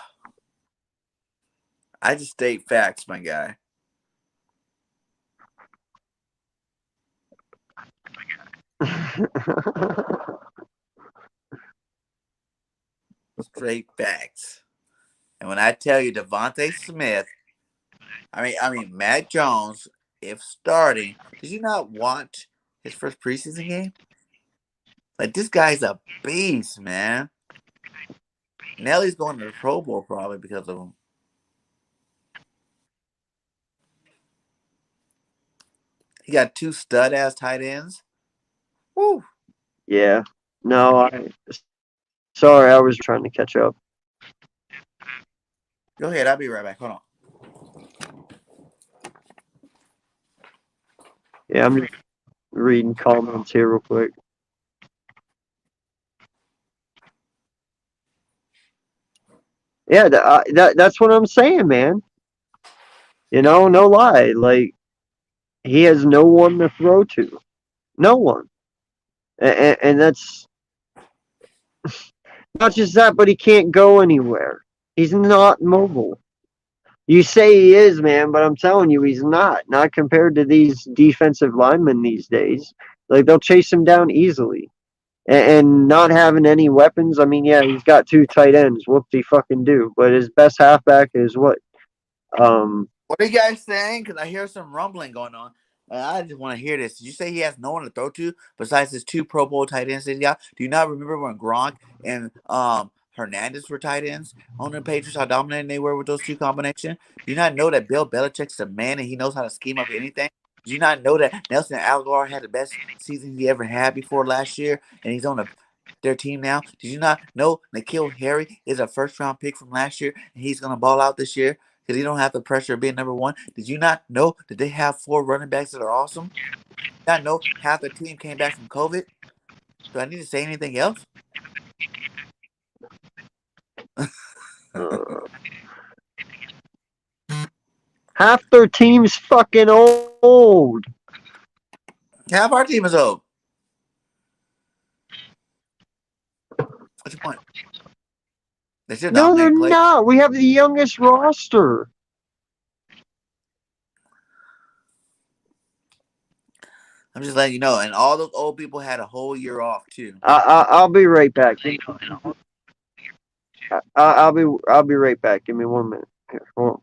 I just state facts, my guy. Straight facts. And when I tell you Devontae Smith, I mean Matt Jones, if starting, did you not watch his first preseason game? Like this guy's a beast, man. Nelly's going to the Pro Bowl probably because of him. He got 2 stud ass tight ends. Woo. Yeah. No, sorry, I was trying to catch up. Go ahead, I'll be right back. Hold on. Yeah, I'm just reading comments here real quick. Yeah, that's what I'm saying, man. No lie. Like, he has no one to throw to. No one. And that's not just that, but he can't go anywhere. He's not mobile. You say he is, man, but I'm telling you, he's not. Not compared to these defensive linemen these days. Like, they'll chase him down easily. And not having any weapons, I mean, yeah, he's got 2 tight ends. Whoop de fucking do. But his best halfback is what? What are you guys saying? Because I hear some rumbling going on. I just want to hear this. Did you say he has no one to throw to besides his 2 Pro Bowl tight ends that he got? Do you not remember when Gronk and Hernandez were tight ends on the Patriots? How dominant they were with those 2 combinations? Do you not know that Bill Belichick's a man and he knows how to scheme up anything? Do you not know that Nelson Aguilar had the best season he ever had before last year, and he's on their team now? Did you not know N'Keal Harry is a first-round pick from last year, and he's going to ball out this year? Because he don't have the pressure of being number 1. Did you not know that they have 4 running backs that are awesome? Did you not know half the team came back from COVID? Do I need to say anything else? uh, half their team's fucking old. Half our team is old. What's your point? They still No, they're dominate play. not. We have the youngest roster. I'm just letting you know. And all those old people had a whole year off too. I'll be right back. I'll be right back. Give me 1 minute. Here, hold on.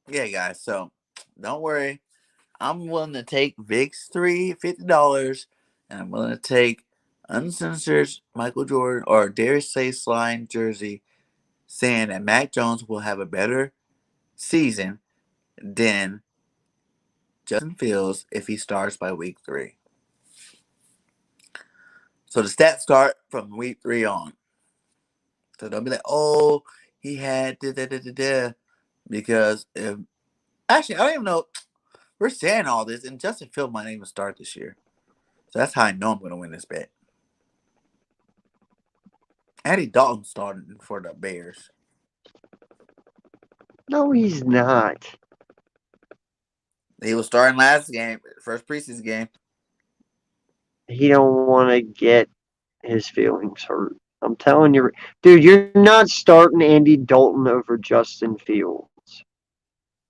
Yeah, guys. So don't worry. I'm willing to take Vic's $50, and I'm willing to take Uncensored Michael Jordan or Darius Slay jersey, saying that Mac Jones will have a better season than Justin Fields if he starts by week 3. So the stats start from week 3 on. So don't be like, oh, he had da da da da da. Because if actually, I don't even know. We're saying all this, and Justin Fields might not even start this year. So that's how I know I'm going to win this bet. Andy Dalton started for the Bears. No, he's not. He was starting last game, first preseason game. He don't want to get his feelings hurt. I'm telling you, dude, you're not starting Andy Dalton over Justin Fields.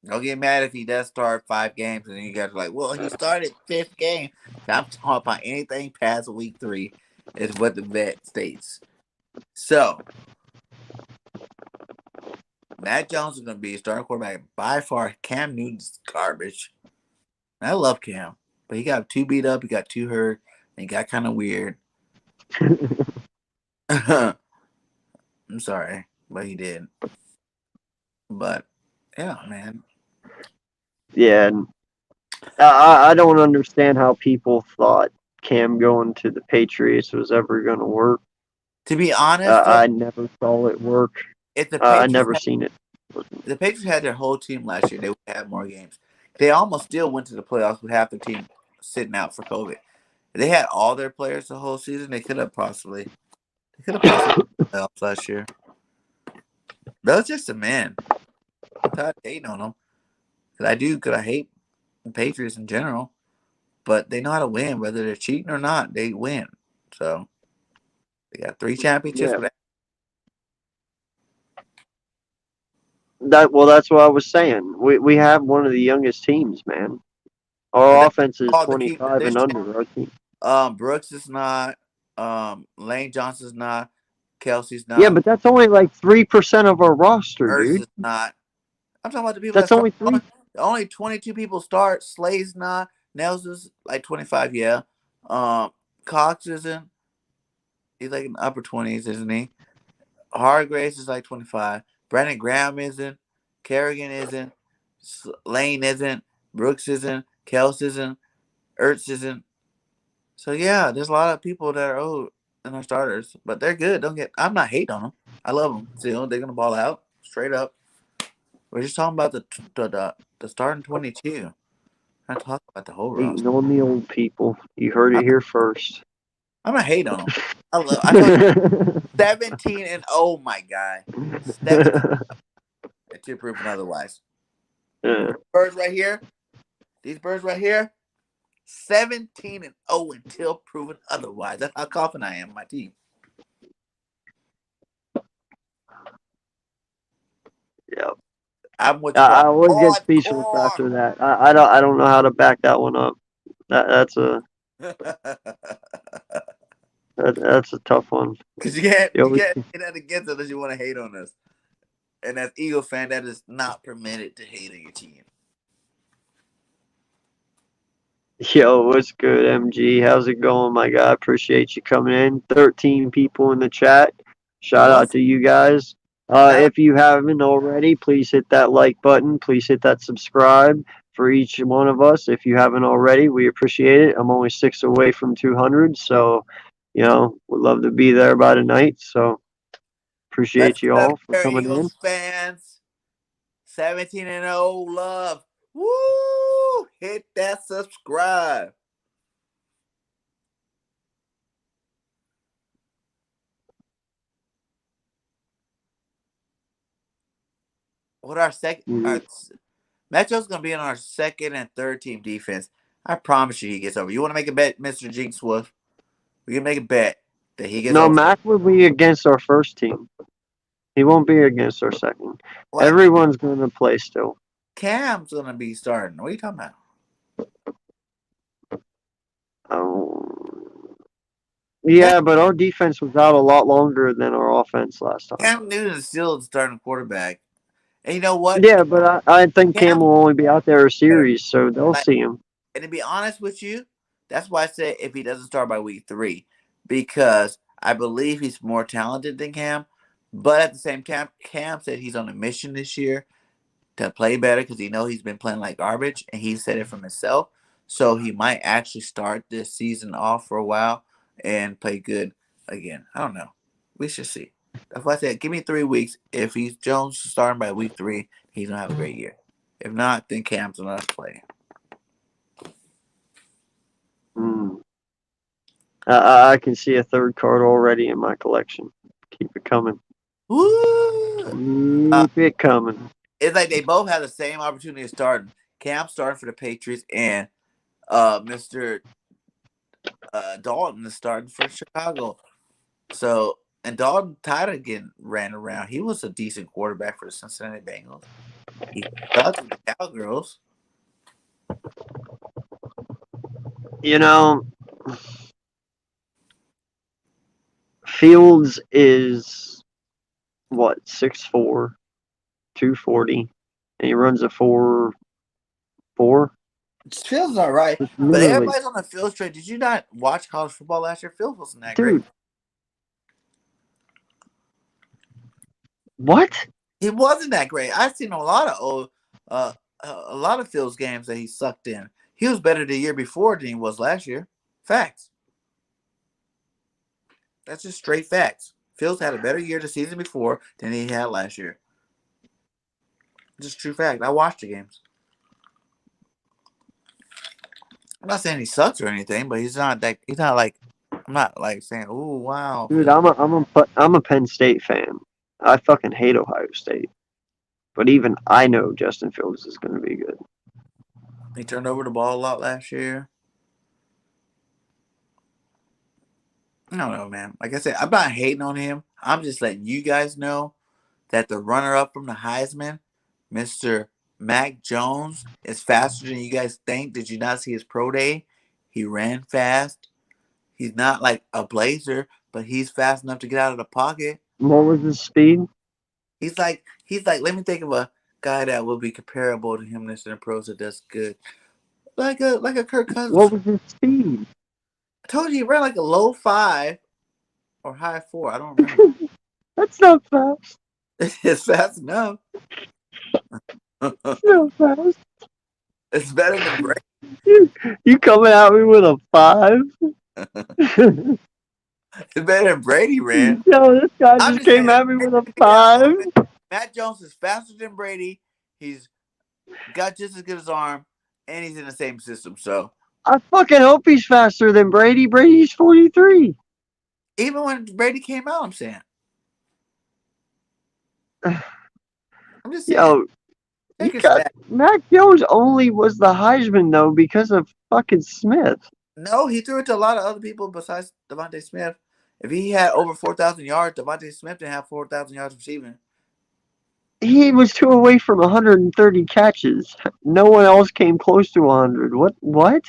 Don't get mad if he does start 5 games, and then you guys are like, well, he started 5th game. I'm talking about anything past week 3 is what the vet states. So, Matt Jones is going to be a starting quarterback. By far, Cam Newton's garbage. I love Cam, but he got 2 beat up, he got 2 hurt, and he got kind of weird. I'm sorry, but he did. But, yeah, man. Yeah, I don't understand how people thought Cam going to the Patriots was ever going to work. To be honest, though, I never saw it work. if the I Patriots never seen it. the Patriots had their whole team last year, they would have more games. They almost still went to the playoffs with half the team sitting out for COVID. If they had all their players the whole season, they could have possibly playoffs last year. That was just a man. I'm tired of hating on them. Because I hate the Patriots in general. But they know how to win, whether they're cheating or not, they win. So they got 3 championships. Yeah. That's what I was saying. We have one of the youngest teams, man. Our offense is all the key 25 and position. under. Our team. Brooks is not. Lane Johnson's not. Kelsey's not. Yeah, but that's only like 3% of our roster, Ertz dude. is not. I'm talking about the people that That's start. only 3. Only 22 people start. Slay's not. Nelson's like 25. Yeah. Cox isn't. He's like in the upper 20s, isn't he? Hargraves is like 25. Brandon Graham isn't. Kerrigan isn't. Lane isn't. Brooks isn't. Kels isn't. Ertz isn't. So yeah, there's a lot of people that are old in our starters, but they're good. I'm not hating on them. I love them. Still, they're gonna ball out straight up. We're just talking about the starting 22. Not talking about the whole roster. Hating on the old people. You heard it here first. I'm not hating on them. I told you 17-0, my guy. 17 until proven otherwise. Birds right here. These birds right here. 17-0 until proven otherwise. That's how confident I am in my team. Yep. I'm with I always get speechless after that. I don't know how to back that one up. That's a that's a tough one. Because you can't say that against us unless you want to hate on us. And as Eagle fan, that is not permitted to hate on your team. Yo, what's good, MG? How's it going, my guy? Appreciate you coming in. 13 people in the chat. Shout out to you guys. If you haven't already, please hit that like button. Please hit that subscribe for each one of us. If you haven't already, we appreciate it. I'm only 6 away from 200, so would love to be there by tonight. So appreciate you all for coming Eagles in. fans, 17-0 love. Woo! Hit that subscribe. What our second? Metro's gonna be in our second and third team defense. I promise you, he gets over. You want to make a bet, Mr. Jinx Wolf? We can make a bet that he gets over. No, Mac will be against our first team. He won't be against our second. What? Everyone's going to play still. Cam's going to be starting. What are you talking about? Yeah, but our defense was out a lot longer than our offense last time. Cam Newton is still the starting quarterback. And you know what? Yeah, but I think Cam Cam will only be out there a better. series, so they'll Like, see him. and to be honest with you, that's why I said if he doesn't start by week 3, because I believe he's more talented than Cam. But at the same time, Cam said he's on a mission this year to play better because he's been playing like garbage, and he said it from himself. So he might actually start this season off for a while and play good again. I don't know. We should see. That's why I said give me 3 weeks. If he's Jones starting by week 3, he's gonna have a great year. If not, then Cam's gonna play. Mm. I can see a third card already in my collection. Keep it coming. Woo! Keep it coming. It's like they both have the same opportunity to start. Cam starting for the Patriots, and Mr. Dalton is starting for Chicago. So, and Dalton tired of getting ran around. He was a decent quarterback for the Cincinnati Bengals. He sucked with the Cowgirls. You know, Fields is what 6'4", 240, and he runs a 4.4. Fields all right, It's but literally, everybody's on the Fields trade. Did you not watch college football last year? Fields wasn't that great. dude. What? He wasn't that great. I've seen a lot of a lot of Fields games that he sucked in. He was better the year before than he was last year. Facts. That's just straight facts. Fields had a better year the season before than he had last year. Just true fact. I watched the games. I'm not saying he sucks or anything, but he's not that. He's not like. I'm not like saying, "Oh wow." Dude, I'm a Penn State fan. I fucking hate Ohio State, but even I know Justin Fields is going to be good. He turned over the ball a lot last year. I don't know, man. Like I said, I'm not hating on him. I'm just letting you guys know that the runner-up from the Heisman, Mr. Mac Jones, is faster than you guys think. Did you not see his pro day? He ran fast. He's not like a blazer, but he's fast enough to get out of the pocket. What was his speed? He's like. Let me think of a guy that will be comparable to him that's in the pros that does good, like a Kirk What Cousins. was his speed? I told you he ran like a low 5 or high 4. I don't remember. That's not fast. It's fast enough. That's not fast. It's better than Brady. You coming at me with a 5? It's better than Brady ran. Yo, this guy I'm just just came saying, at me with a take it out, 5. Matt Jones is faster than Brady. He's got just as good as arm, and he's in the same system. So I fucking hope he's faster than Brady. Brady's 43. even when Brady came out, I'm saying, I'm just saying, Yo, you take your got stat. Mac Jones only was the Heisman though because of fucking Smith. No, he threw it to a lot of other people besides Devontae Smith. If he had over 4,000 yards, Devontae Smith didn't have 4,000 yards receiving. He was 2 away from 130 catches. No one else came close to 100. What?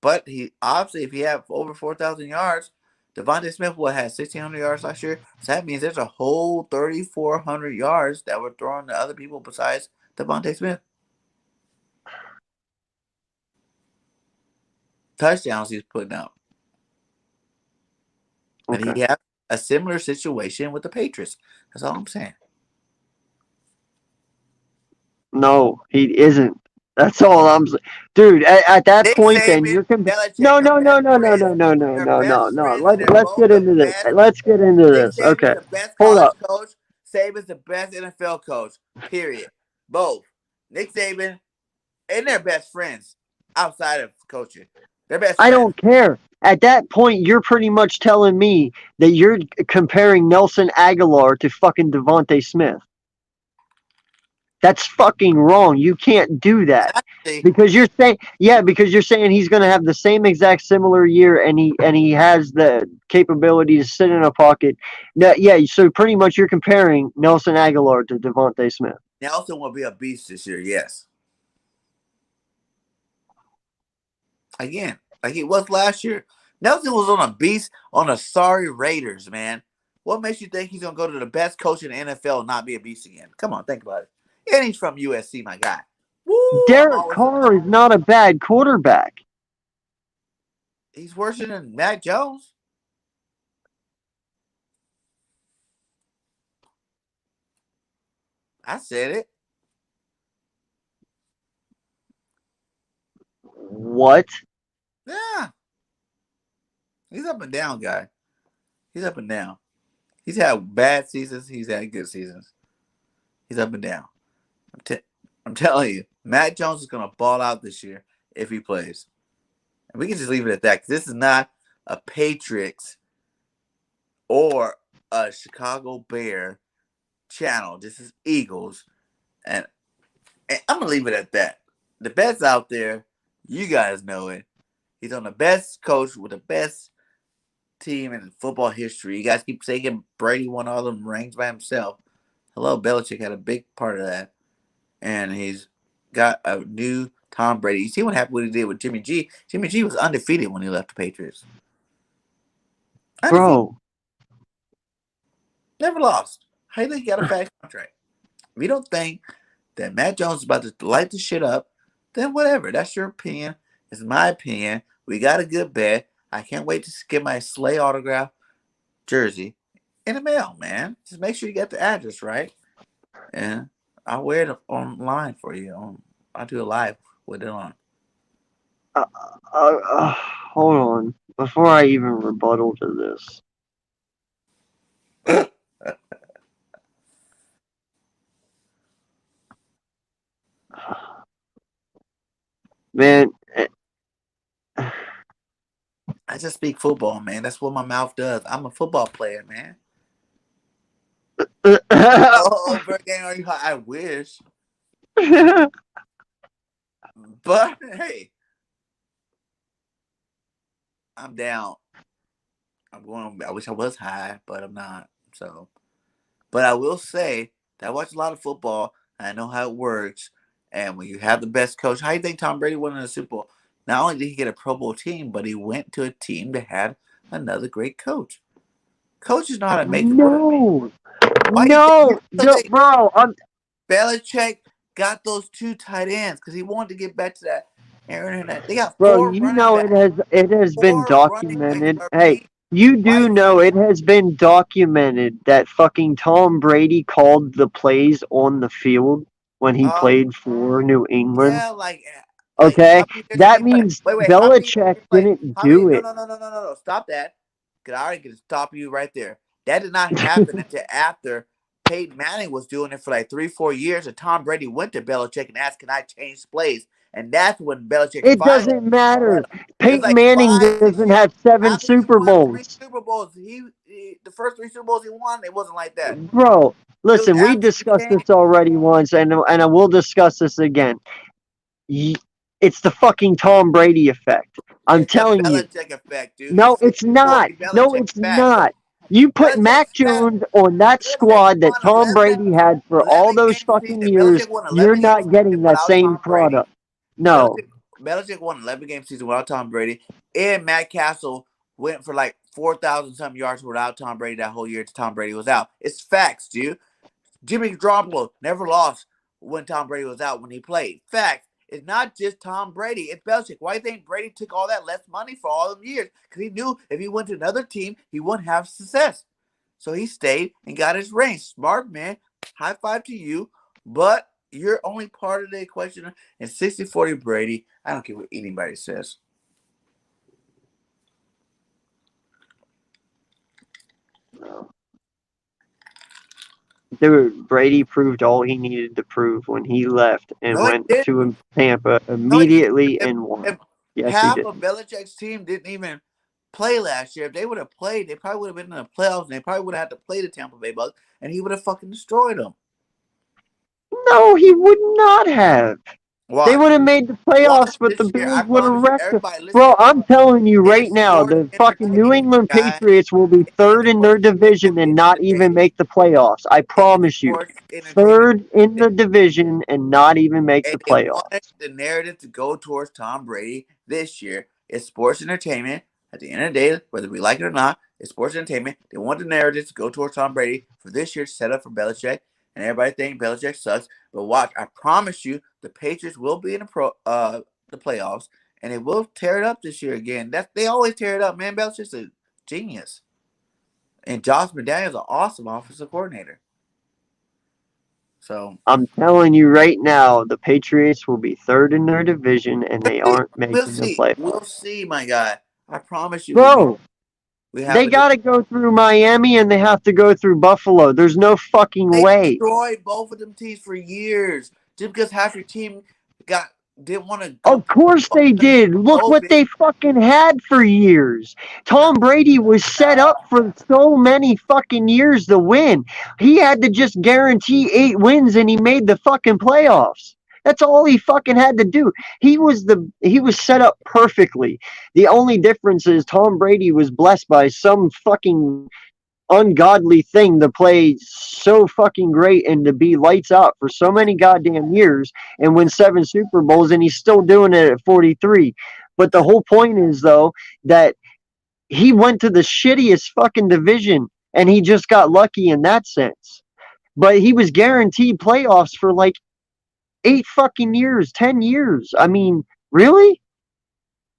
But he obviously, if he had over 4,000 yards, Devontae Smith would have had 1,600 yards last year. So that means there's a whole 3,400 yards that were thrown to other people besides Devontae Smith. Touchdowns he's putting up. And Okay. he had a similar situation with the Patriots. That's all I'm saying. No, he isn't. That's all I'm saying. Dude, at that Nick point then Saban, you're Belichick no are no no best no no no friends. no no They're no no best no. friends, and they're Let's both get the into this. best. Let's get into Nick this. Saban's Okay. the best Hold college up. coach. Saban's the best NFL coach. Period. Both. Nick Saban and they're best friends outside of coaching. They're best I friends. don't care. At that point, you're pretty much telling me that you're comparing Nelson Aguilar to fucking Devontae Smith. That's fucking wrong. You can't do that Actually, because because you're saying he's going to have the same exact similar year, and he has the capability to sit in a pocket. No, yeah, so pretty much you're comparing Nelson Aguilar to Devontae Smith. Nelson will be a beast this year. Yes. Again, like he was last year. Nelson was on a beast on a sorry Raiders, man. What makes you think he's gonna go to the best coach in the NFL and not be a beast again? Come on, think about it. And he's from USC, my guy. Woo! I'm Derek always. Carr is not a bad quarterback. He's worse than Mac Jones. I said it. What? Yeah. He's up and down, guy. He's up and down. He's had bad seasons. He's had good seasons. He's up and down. I'm telling you, Mac Jones is going to ball out this year if he plays. And we can just leave it at that, because this is not a Patriots or a Chicago Bear channel. This is Eagles. And I'm going to leave it at that. The bet's out there. You guys know it. He's on the best coach with the best team in football history. You guys keep saying Brady won all them rings by himself. Hello, Belichick had a big part of that. And he's got a new Tom Brady. You see what happened when he did with Jimmy G? Jimmy G was undefeated when he left the Patriots. Undefeated. Bro. Never lost. How do you think he got a bad contract? If you don't think that Matt Jones is about to light the shit up, then whatever. That's your opinion. It's my opinion. We got a good bet. I can't wait to get my Slay autograph jersey in the mail, man. Just make sure you get the address right. And I'll wear it online for you. I'll do a live with it on. Hold on. Before I even rebuttal to this. Man. I just speak football, man. That's what my mouth does. I'm a football player, man. Oh, Birdgang, are you hot? I wish. But hey, I'm down. I wish I was high, but I'm not. So, but I will say that I watch a lot of football. And I know how it works. And when you have the best coach, how do you think Tom Brady won in the Super Bowl? Not only did he get a Pro Bowl team, but he went to a team that had another great coach. Coaches know how to make the No. Why No. Bro. Belichick got those two tight ends because he wanted to get back to that Aaron Hernandez. They got Bro, four you running know backs. it has been Four running backs documented. are Hey, you do Why? know it has been documented that fucking Tom Brady called the plays on the field when he played for New England. Yeah, like Okay? how many years did That he play? means Wait, how many years did Belichick he play? didn't How many? do No, it. no, no, no, no, no, no. Stop that. Because I already can stop you right there. That did not happen until after Peyton Manning was doing it for like 3-4 years, and Tom Brady went to Belichick and asked, "Can I change plays?" And that's when Belichick It finally. doesn't matter. It's Peyton like Manning 5-6 doesn't years. have 7 After he Super won 3 Bowls. Super Bowls, the first 3 Super Bowls he won, it wasn't like that. Bro, It was listen, we after he discussed changed. this already once, and I will discuss this again. It's the fucking Tom Brady effect. I'm It's the telling you. Belichick effect, dude. No, It's it's not. 60-40 No, Belichick it's fact. not. You put Mac Belichick's fact. Jones on that Belichick squad that won Tom Brady had for all 11 those game fucking season. years, Belichick won you're 11 game not season getting that without same Tom Brady. product. No. Belichick won 11 game season without Tom Brady. And Matt Castle went for like 4,000 some yards without Tom Brady that whole year until Tom Brady was out. It's facts, dude. Jimmy Garoppolo never lost when Tom Brady was out when he played. Facts. It's not just Tom Brady. It's Belichick. Why do you think Brady took all that less money for all them years? Because he knew if he went to another team, he wouldn't have success. So he stayed and got his ring. Smart man. High five to you. But you're only part of the equation. And 60-40 Brady, I don't care what anybody says. Dude, Brady proved all he needed to prove when he left and No, he went didn't. to Tampa No, he didn't. immediately and won. If Yes, he half did. of Belichick's team didn't even play last year. If they would have played, they probably would have been in the playoffs, and they probably would have had to play the Tampa Bay Bucks, and he would have fucking destroyed them. No, he would not have. They Watch. would have made the Watch playoffs, but the this year. I Bills would have promise you. wrecked them. Everybody listen. Bro, I'm telling you right It's now, sports the fucking New entertainment, England guys. Patriots will be third in their division and not even make the playoffs. I It's promise you. sports entertainment. Third in the division and not even make And the they wanted playoffs. the narrative to go towards Tom Brady this year. It's sports entertainment. At the end of the day, whether we like it or not, it's sports entertainment. They want the narrative to go towards Tom Brady for this year, set up for Belichick. and everybody think Belichick sucks. But watch, I promise you, the Patriots will be in the playoffs, and they will tear it up this year again. They always tear it up, man. Belichick's a genius, and Josh McDaniels is an awesome offensive coordinator. So I'm telling you right now, the Patriots will be third in their division, and they aren't we'll making the see. We'll playoffs. see, my guy. I promise you, Bro, we have they a. got to go through Miami and they have to go through Buffalo. There's no fucking They way. destroyed both of them teams for years just because half your team didn't want to go Of course they did. Look what COVID. they fucking had for years. No, Tom Brady was set up for so many fucking years to win. He had to just guarantee 8 wins and he made the fucking playoffs. That's all he fucking had to do. He was set up perfectly. The only difference is Tom Brady was blessed by some fucking ungodly thing to play so fucking great and to be lights out for so many goddamn years and win 7 Super Bowls, and he's still doing it at 43. But the whole point is though that he went to the shittiest fucking division and he just got lucky in that sense. But he was guaranteed playoffs for like 8 fucking years, 10 years. I mean, really?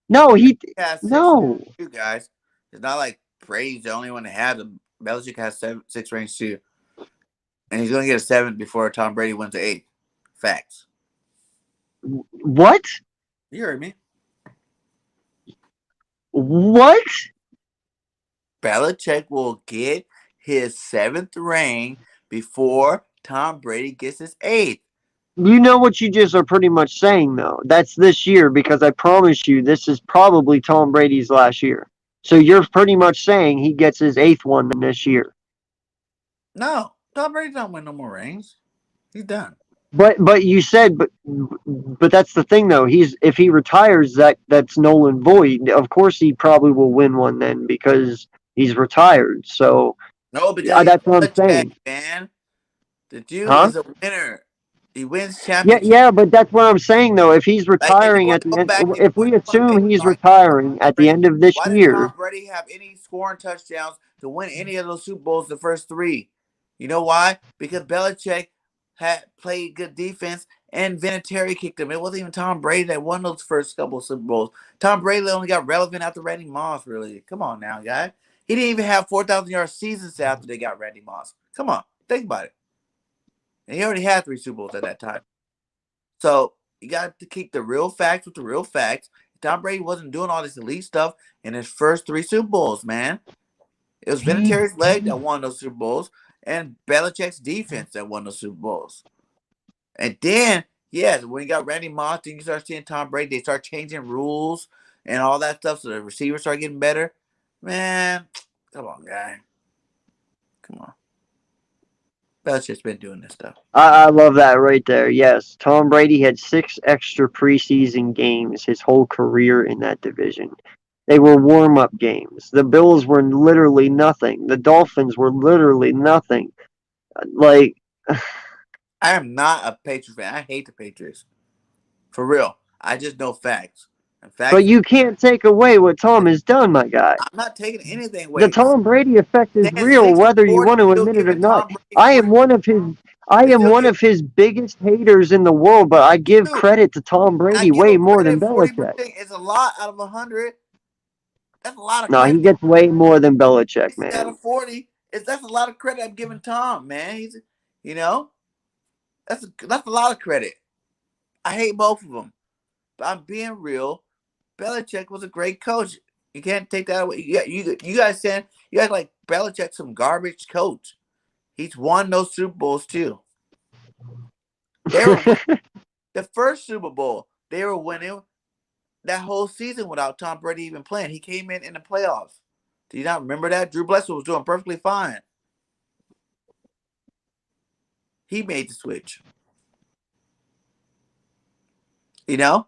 No, has six. no. You guys, it's not like Brady's the only one that has them. Belichick has six rings too, and he's going to get a seventh before Tom Brady wins the eighth. Facts. What? You heard me. What? Belichick will get his seventh ring before Tom Brady gets his eighth. You know what you just are pretty much saying, though. That's this year because I promise you this is probably Tom Brady's last year. So you're pretty much saying he gets his 8th one this year. No, Tom Brady don't win no more rings. He's done. But you said but that's the thing though. If he retires, that's null and void. Of course he probably will win one then because he's retired. So No, because yeah, he's that's what I'm Belichick, saying. man. The dude Huh? is a winner. He wins Yeah, championships. yeah, but that's what I'm saying though. If he's Like if you retiring want at to the go end, back and if put we on paper, assume he's right? retiring at the end of this Why did Tom year, Brady have any scoring touchdowns to win any of those Super Bowls the first three? You know why? Because Belichick had played good defense and Vinatieri kicked him. It wasn't even Tom Brady that won those first couple of Super Bowls. Tom Brady only got relevant after Randy Moss, really. Come on now, guy. He didn't even have 4,000-yard seasons after they got Randy Moss. Come on, think about it. And he already had 3 Super Bowls at that time. So you got to keep the real facts with the real facts. Tom Brady wasn't doing all this elite stuff in his first 3 Super Bowls, man. It was Vinatieri's leg that won those Super Bowls and Belichick's defense that won those Super Bowls. And then, yes, when you got Randy Moss, then you start seeing Tom Brady. They start changing rules and all that stuff, so the receivers start getting better. Man, come on, guy. Come on. Belichick's been doing this stuff. I love that right there. Yes, Tom Brady had 6 extra preseason games his whole career in that division. They were warm-up games. The Bills were literally nothing. The Dolphins were literally nothing. Like, I am not a Patriots fan. I hate the Patriots. For real. I just know facts. And but facts. you can't take away what Tom has done, my guy. I'm not taking anything The away. Tom Brady effect is Saying real, whether you 60-40, want to still admit it or giving not. Tom Brady I 40. am one of his. I They am still one give of his biggest haters in the world, but I give two. credit to Tom I Brady give way him more than credit. Belichick. 40% is a lot out of 100. That's a lot of No, he credit. gets way more than Belichick, 60 out man. of 40 that's a lot of credit I'm giving Tom, man. He's, you know, that's a lot of credit. I hate both of them, but I'm being real. Belichick was a great coach. You can't take that away. You guys saying you guys like Belichick some garbage coach. He's won those Super Bowls too. They were the first Super Bowl. They were winning that whole season without Tom Brady even playing. He came in the playoffs. Do you not remember that? Drew Bledsoe was doing perfectly fine. He made the switch. You know,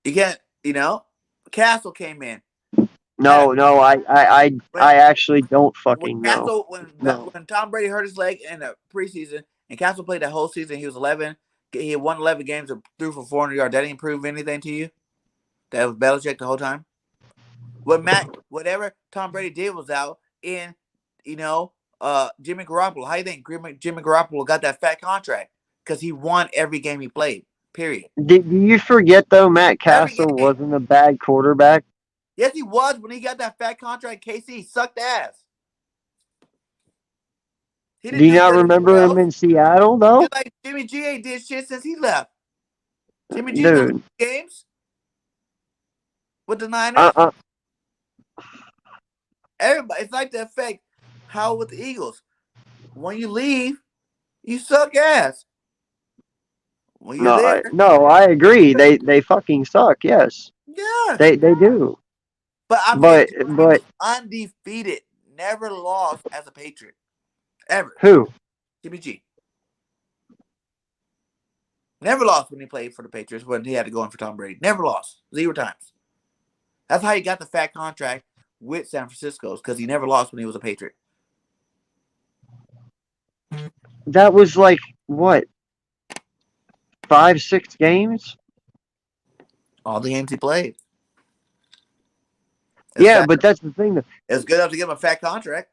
you can't. You know, Castle came in. Had a No, no, when I actually don't when fucking know. Castle No. when Tom Brady hurt his leg in the preseason and Castle played that whole season. He was 11. He had won 11 games and threw for 400 yards. That didn't prove anything to you. That was Belichick the whole time. Whatever Tom Brady did was out in, you know, Jimmy Garoppolo. How do you think Jimmy Garoppolo got that fat contract? Because he won every game he played. Period. Did you forget though? Matt Every Castle game. wasn't a bad quarterback. Yes, he was when he got that fat contract. KC sucked ass. He Do didn't you do not good remember anywhere him else. in Seattle though? Just like Jimmy G ain't did shit since he left. Jimmy G don't Dude, win games with the Niners. uh, Everybody, it's like the effect. How with the Eagles? When you leave, you suck ass. When you're there, no, I agree. They fucking suck. Yes, yeah. they do. But I'm saying Jimmy G was But undefeated, never lost as a Patriot, ever. who? Jimmy G never lost when he played for the Patriots when he had to go in for Tom Brady. Never lost, 0 times. That's how he got the fat contract with San Francisco, because he never lost when he was a Patriot. That was like what 5, 6 games? All the games he played. Yeah, but that's the thing. It's good enough to give him a fat contract.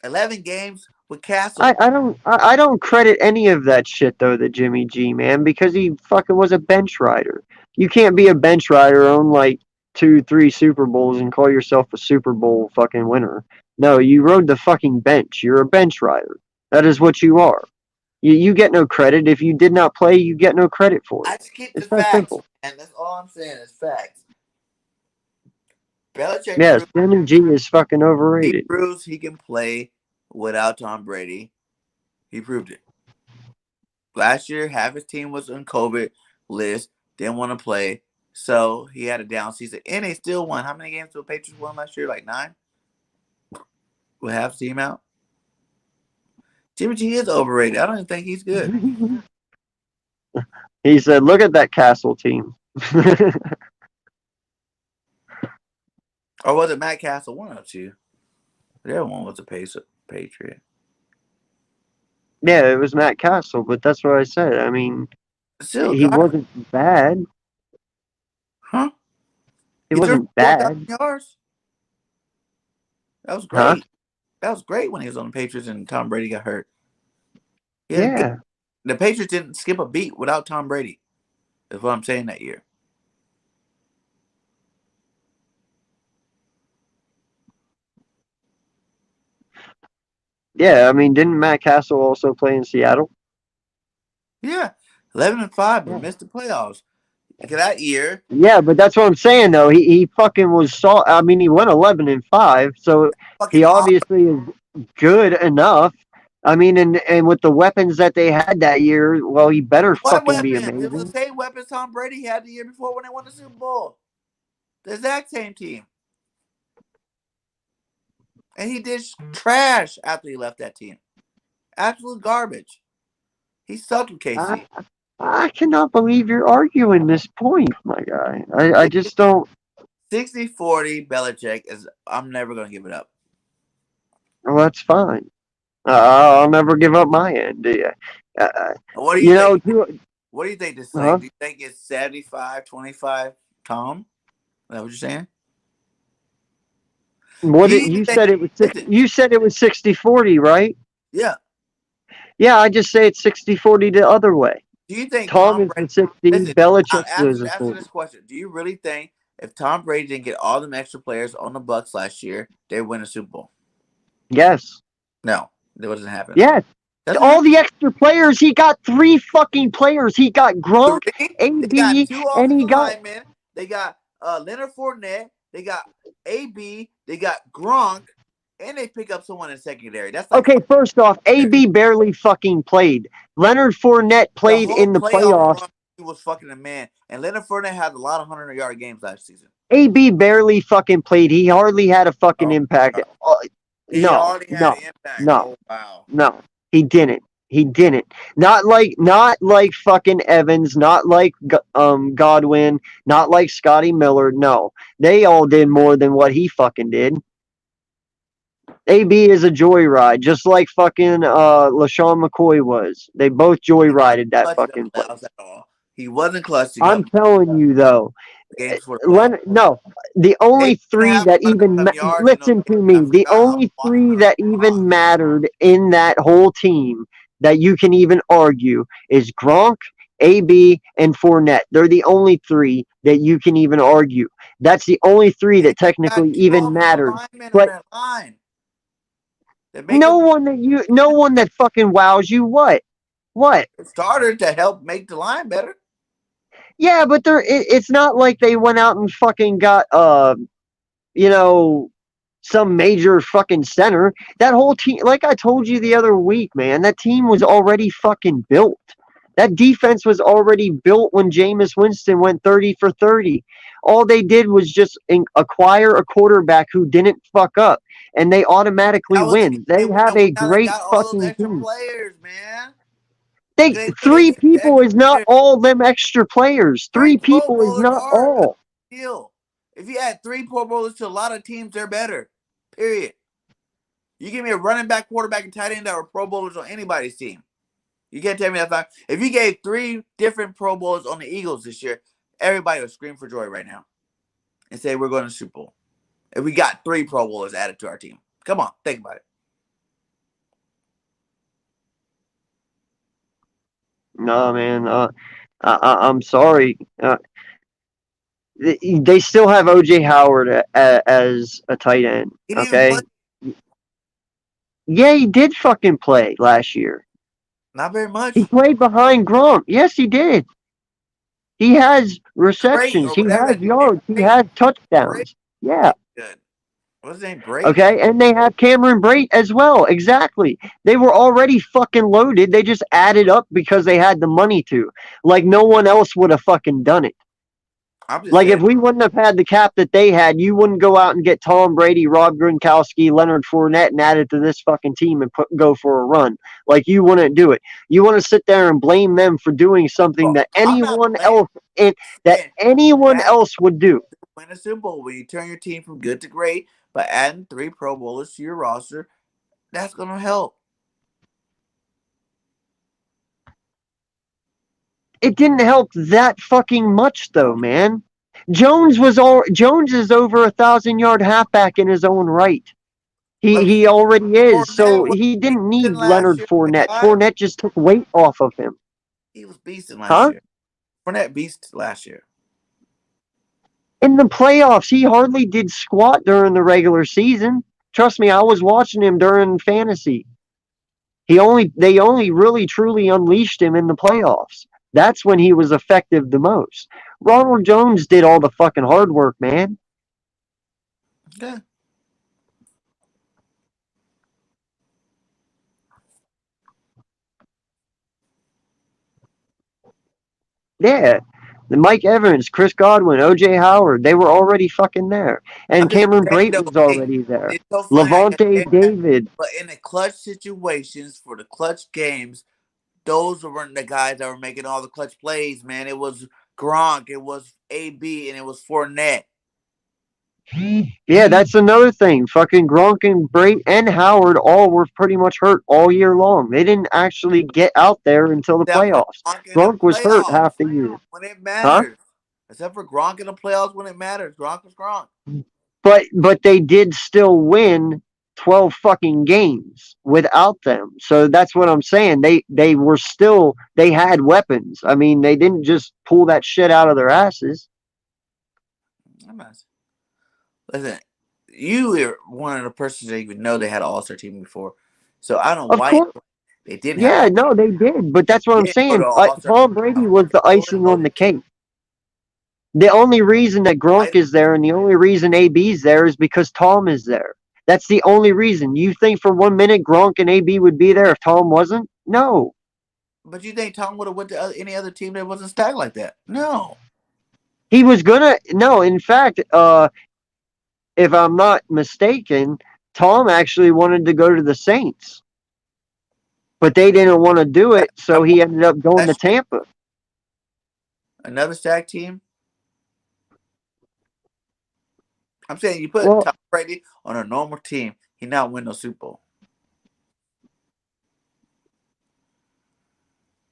11 games with Castle. I don't credit any of that shit though to Jimmy G, man, because he fucking was a bench rider. You can't be a bench rider, own like 2, 3 Super Bowls, and call yourself a Super Bowl fucking winner. No, you rode the fucking bench. You're a bench rider. That is what you are. You get no credit. If you did not play, you get no credit for it. I just keep the It's that facts, simple. and that's all I'm saying is facts. Belichick Yes, Jimmy G is fucking overrated. he proves he can play without Tom Brady. He proved it. Last year, half his team was on COVID list, didn't want to play, so he had a down season, and they still won. How many games did the Patriots won last year? Like 9? With half the team out? Jimmy G is overrated. I don't even think he's good. He said, "Look at that Castle team." Or was it Matt Castle? One of two. The other one was a Patriot. Yeah, it was Matt Castle, but that's what I said. I mean, Still, he garbage. wasn't bad. Huh? He He threw wasn't 4,000 bad. yards. That was Huh? great. That was great when he was on the Patriots and Tom Brady got hurt. He had a good, Yeah. the Patriots didn't skip a beat without Tom Brady. Is what I'm saying that year. Yeah, I mean, didn't Matt Castle also play in Seattle? Yeah, 11-5, but Yeah. missed the playoffs. Because that year, Yeah, but that's what I'm saying though. He fucking was I mean, he went 11-5, so fucking he awesome. obviously is good enough. I mean, and with the weapons that they had that year, well, he better What fucking be weapons? It was amazing. the same weapons Tom Brady had the year before when they won the Super Bowl. The exact same team. And he did trash after he left that team. Absolute garbage. He sucked with KC. I cannot believe you're arguing this point, my guy. I just don't. 60-40 Belichick is. I'm never going to give it up. Well, that's fine. I'll never give up my end. What do you think? Know, What do you think this huh? thing? Do you think it's 75-25 Tom? Is that what you're saying? What you said it was you said it was 60-40, right? Yeah. Yeah, I just say it's 60-40 the other way. Do you think Tom is the 60, listen, Belichick is the answer 40. this question. Do you really think if Tom Brady didn't get all them extra players on the Bucs last year, they'd win a Super Bowl? Yes. No, that wasn't happening. Yes. All the extra players, he got 3 fucking players. He got Gronk, AB, they got 2 and he offensive got linemen. They got Leonard Fournette. They got AB. They got Gronk, and they pick up someone in secondary. That's like okay. First off, AB barely fucking played. Leonard Fournette played in the playoffs. He was fucking a man, and Leonard Fournette had a lot of 100-yard games last season. AB barely fucking played. He hardly had a fucking impact. He already had an impact. No, oh, wow. No, he didn't. He didn't. Not like fucking Evans. Not like Godwin. Not like Scotty Miller. No, they all did more than what he fucking did. AB is a joyride, just like fucking LaShawn McCoy was. They both joyrided that fucking place. At all. He wasn't clutching I'm them. telling you though, Games for the ball. Leonard. No, the They only didn't three have that 100 even some yards in those listen to games. I me. The forgot. I was only watching three them that a lot. even mattered in that whole team that you can even argue is Gronk, AB, and Fournette. They're the only three that you can even argue. That's the only three And that you got technically two even offensive mattered. linemen on But that line. They make no them one that no one that fucking wows you. What? starter to help make the line better. Yeah, but it's not like they went out and fucking got you know, some major fucking center. That whole team, like I told you the other week, man, that team was already fucking built. That defense was already built when Jameis Winston went 30 for 30. All they did was just acquire a quarterback who didn't fuck up, and they automatically That was the game win. They they went have a out and great got all those fucking extra team. players, man. They They went and three get the people extra is not players. all them extra players. Three Three Pro people is Bowlers not are a all. deal. If you add three Pro Bowlers to a lot of teams, they're better. Period. You give me a running back, quarterback, and tight end that are Pro Bowlers on anybody's team. You can't tell me that's not. If you gave three different Pro Bowlers on the Eagles this year, everybody would scream for joy right now and say we're going to Super Bowl. If we got three Pro Bowlers added to our team, come on, think about it. No, man. I'm sorry. They still have OJ Howard as a tight end. He didn't even play. Okay. Yeah, he did fucking play last year. Not very He much. played behind Gronk. Yes, he did. He has Great receptions. or He whatever has that dude name. yards. He Great. has Great. touchdowns. Yeah. Good. What's his name? Great. Okay. And they have Cameron Brate as well. Exactly. They were already fucking loaded. They just added up because they had the money to. Like no one else would have fucking done it. I'm just Like saying. if we wouldn't have had the cap that they had, you wouldn't go out and get Tom Brady, Rob Gronkowski, Leonard Fournette, and add it to this fucking team and go for a run. Like you wouldn't do it. You want to sit there and blame them for doing something Bro, that I'm not anyone blaming. else that Saying anyone that else would do. win a Super Bowl when you turn your team from good to great by adding three Pro Bowlers to your roster. That's gonna help. It didn't help that fucking much though, man. Jones is over 1,000 yard halfback in his own right. But He already is. So Fournette was he didn't beasting need last Leonard year. Fournette. Guy, Fournette just took weight off of him. he was beasting last Huh? year. Fournette beast last year. In the playoffs, he hardly did squat during the regular season. Trust me, I was watching him during fantasy. They only really truly unleashed him in the playoffs. That's when he was effective the most. Ronald Jones did all the fucking hard work, man. Okay. Yeah. Mike Evans, Chris Godwin, OJ Howard, they were already fucking there. I'm And just Cameron saying Brate though, was already there. it's so funny how you Levante say that. David. But in the clutch situations for the clutch games, those weren't the guys that were making all the clutch plays, man. It was Gronk, it was AB, and it was Fournette. Yeah, that's another thing. Fucking Gronk and Brate and Howard all were pretty much hurt all year long. They didn't actually get out there until the Except for playoffs. Gronk in the Gronk was hurt playoffs half the year. when it Huh? matters. Except for Gronk in the playoffs when it matters. Gronk was Gronk. But they did still win 12 fucking games without them. So that's what I'm saying. They were still they had weapons. I mean, they didn't just pull that shit out of their asses. I'm not. Listen, you were one of the persons that even know they had an all-star team before. So I don't know Of why course. they didn't have an Yeah, all-star. no, they did. But that's what You I'm didn't go to saying. an all-star. Tom Brady was the icing on the cake. The only reason that Gronk is there and the only reason AB's there is because Tom is there. That's the only reason. You think for 1 minute Gronk and AB would be there if Tom wasn't? No. But you think Tom would have went to any other team that wasn't stacked like that? No. He was gonna no, in fact, if I'm not mistaken, Tom actually wanted to go to the Saints. But they didn't want to do it, so he ended up going to Last year, Tampa. another stacked team. I'm saying you put Well, Tom Brady on a normal team, he not win no Super Bowl.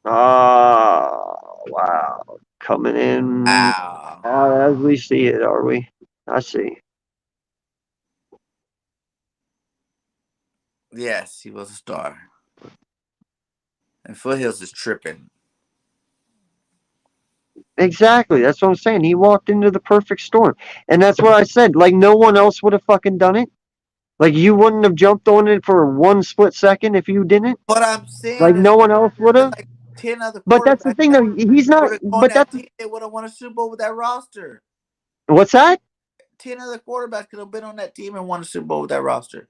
uh Wow. Coming in Wow. as we see it, are we? I see. Yes, he was a star. And Foothills is tripping. Exactly. That's what I'm saying. He walked into the perfect storm. And that's what I said. Like, no one else would have fucking done it. Like, you wouldn't have jumped on it for one split second if you didn't. What I'm saying Like, is, no one else would there's have. like 10 other But that's the quarterbacks thing, that though. He's not. would have on But that that's. team. They would have won a Super Bowl with that roster. What's that? 10 other quarterbacks could have been on that team and won a Super Bowl with that roster.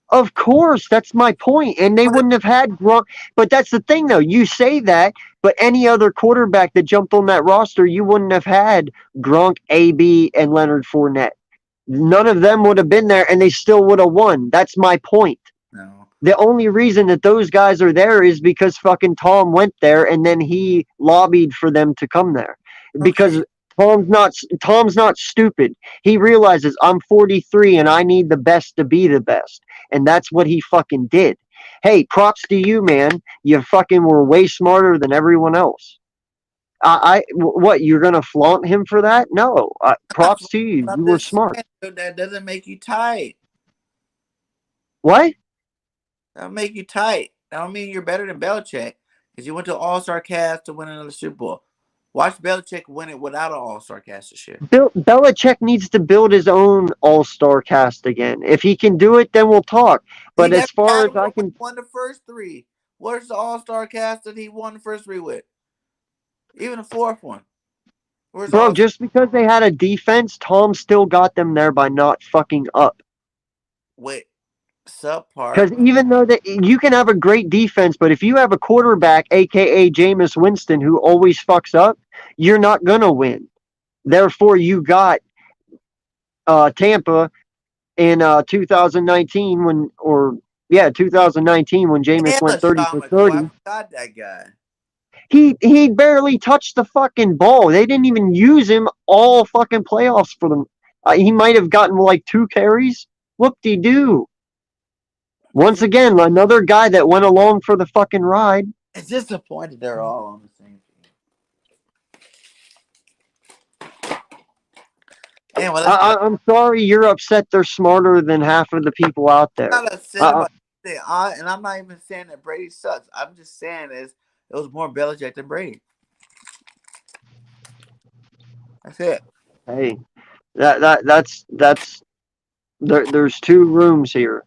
Of course, that's my point. And they But wouldn't have had Gronk. But that's the thing, though. You say that, but any other quarterback that jumped on that roster, you wouldn't have had Gronk, AB, and Leonard Fournette. None of them would have been there, and they still would have won. That's my point. no. The only reason that those guys are there is because fucking Tom went there, and then he lobbied for them to come there. Because Okay. Tom's not stupid. He realizes I'm 43 and I need the best to be the best, and that's what he fucking did. Hey, props to you, man. You fucking were way smarter than everyone else. What, you're gonna flaunt him for that? No. Props to you. I'm You were just smart. saying that doesn't make you tight. What? That'll make you tight. That don't mean you're better than Belichick because you went to All Star cast to win another Super Bowl. Watch Belichick win it without an All Star cast this year. Belichick needs to build his own all-star cast again. If he can do it, then we'll talk. He But never as far had as one I when he can, won the first three. Where's the All Star cast that he won the first three with? Even the fourth one. Where's bro, All Star? just because they had a defense, Tom still got them there by not fucking up. With subpar. Because even though that you can have a great defense, but if you have a quarterback, aka Jameis Winston, who always fucks up, you're not gonna win. Therefore, you got Tampa in 2019 when 2019 when Jameis And went 30 LaShawn for McCoy. I 30. forgot that guy. He barely touched the fucking ball. They didn't even use him all fucking playoffs for them. He might have gotten like 2 carries. Whoop de doo. Once again, another guy that went along for the fucking ride. It's disappointed they're all on the same team. Anyway, let's go. I'm sorry you're upset. They're smarter than half of the people out there. I'm not upset Uh, about it. And I'm not even saying that Brady sucks. I'm just saying it was more Belichick than Brady. That's it. hey, that's there's two rooms here.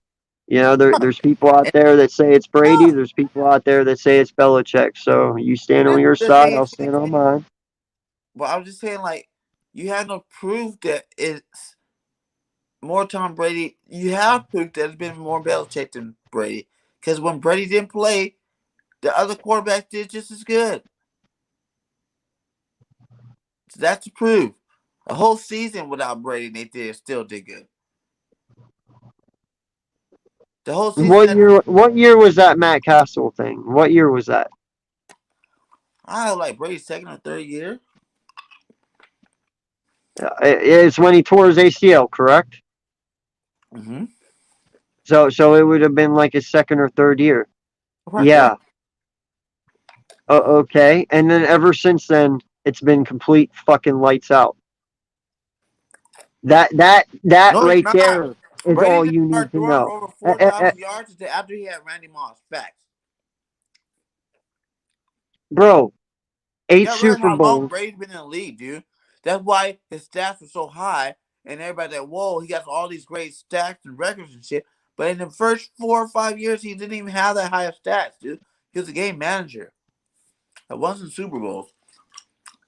There's people out And there that say it's Brady. no, There's people out there that say it's Belichick. So you stand on it's your the side. same I'll shit stand on too. mine. But I'm just saying, like, you have no proof that it's more Tom Brady. You have proof that it's been more Belichick than Brady. Because when Brady didn't play, the other quarterbacks did just as good. So that's the proof. A whole season without Brady, still did good. The whole season What that year? What year was that Matt Castle thing? What year was that? I like Brady's second or third year. It's when he tore his ACL, correct? Mm-hmm. So it would have been like his second or third year. Right there. Yeah. Okay. And then ever since then, it's been complete fucking lights out. That No, it's right not. there is Brady all didn't you start need to throwing for know. over Uh, uh, uh, 4,000 yards until after he had Randy Moss. Facts. bro, You eight gotta realize Super how long Bowls. Brady's been in the league, dude. That's why his stats are so high, and everybody like, whoa, he got all these great stats and records and shit. But in the first 4 or 5 years, he didn't even have that high of stats, dude. He was a game manager. That wasn't Super Bowls.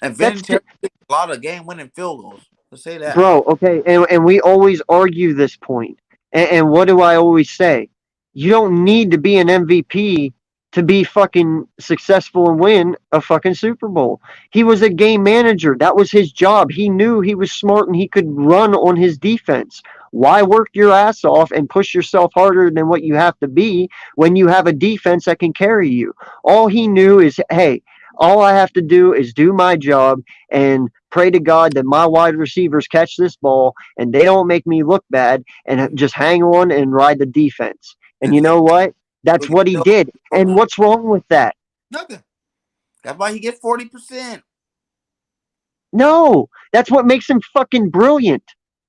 And That's Vinatieri did a lot of game-winning field goals. Let's say that. Bro, okay, and we always argue this point. And what do I always say? You don't need to be an MVP to be fucking successful and win a fucking Super Bowl. He was a game manager. That was his job. He knew he was smart and he could run on his defense. Why work your ass off and push yourself harder than what you have to be when you have a defense that can carry you? All he knew is, hey, all I have to do is do my job and pray to God that my wide receivers catch this ball and they don't make me look bad and just hang on and ride the defense. And And you then know what? That's we get what he no did. Super And Bowl. what's wrong with that? Nothing. That's why he gets 40%. No, that's what makes him fucking brilliant.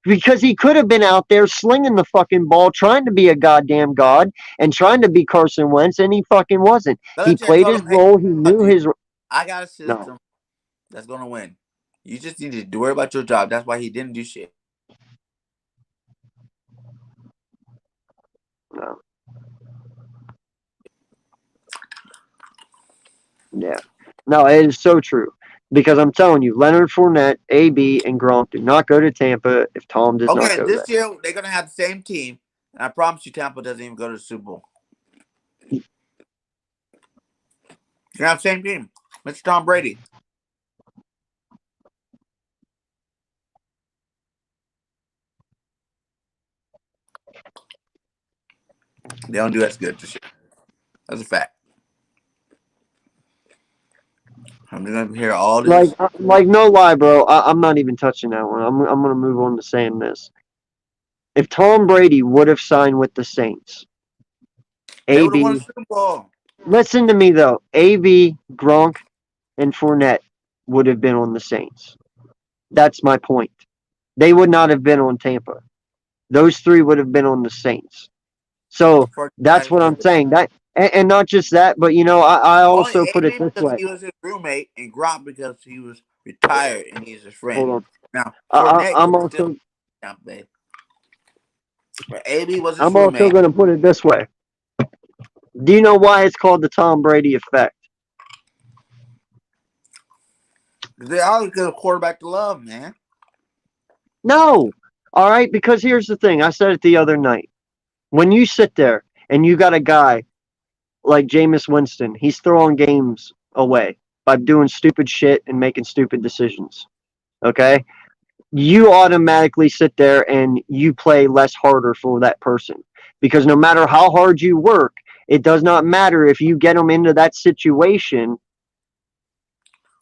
Because he could have been out there slinging the fucking ball, trying to be a goddamn god, and trying to be Carson Wentz, and he fucking wasn't. He Belichick played told his him, "Hey, role. He knew dude, his. I got a No, system that's gonna win. You just need to worry about your job." That's why he didn't do shit. no, yeah, no. It is so true. Because I'm telling you, Leonard Fournette, AB, and Gronk do not go to Tampa if Tom does not Okay, go this there. year they're gonna have the same team, and I promise you, Tampa doesn't even go to the Super Bowl. They're gonna have the same team. Mr. Tom Brady. They don't do as good this year. That's a fact. I'm gonna hear all this. Like no lie, bro. I'm not even touching that one. I'm gonna move on to saying this. If Tom Brady would have signed with the Saints, They would have won a AB, Super Bowl. listen to me though, AB, Gronk, and Fournette would have been on the Saints. That's my point. They would not have been on Tampa. Those three would have been on the Saints. So that's what I'm saying. That and not just that, but I Only also put it AB this because way. he was his roommate, and Gronk because he was retired and he's his friend. Hold on. Now Fournette I'm could still also Tampa Bay, but AB was his I'm also roommate. going to put it this way. Do you know why it's called the Tom Brady effect? They always get a quarterback to love, man. No. All right, because here's the thing. I said it the other night. When you sit there and you got a guy like Jameis Winston, he's throwing games away by doing stupid shit and making stupid decisions. Okay? You automatically sit there and you play less harder for that person. Because no matter how hard you work, it does not matter if you get them into that situation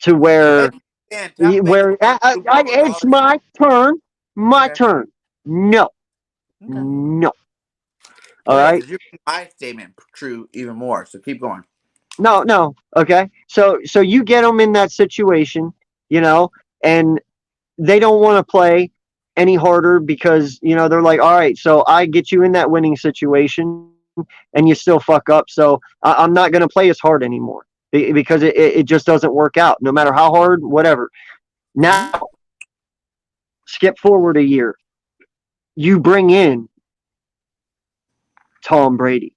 to Hey, where man, Tampa Bay just where won the Super Bowl with all it's this. my turn. My Okay, turn. No. okay. No. Go All ahead, right. because you're making my statement true even more. So keep going. No, no. Okay. So you get them in that situation, and they don't want to play any harder because they're like, all right, so I get you in that winning situation and you still fuck up. So I'm not going to play as hard anymore because it just doesn't work out. No matter how hard, whatever. Mm-hmm. Now, skip forward a year. You bring in Tom Brady.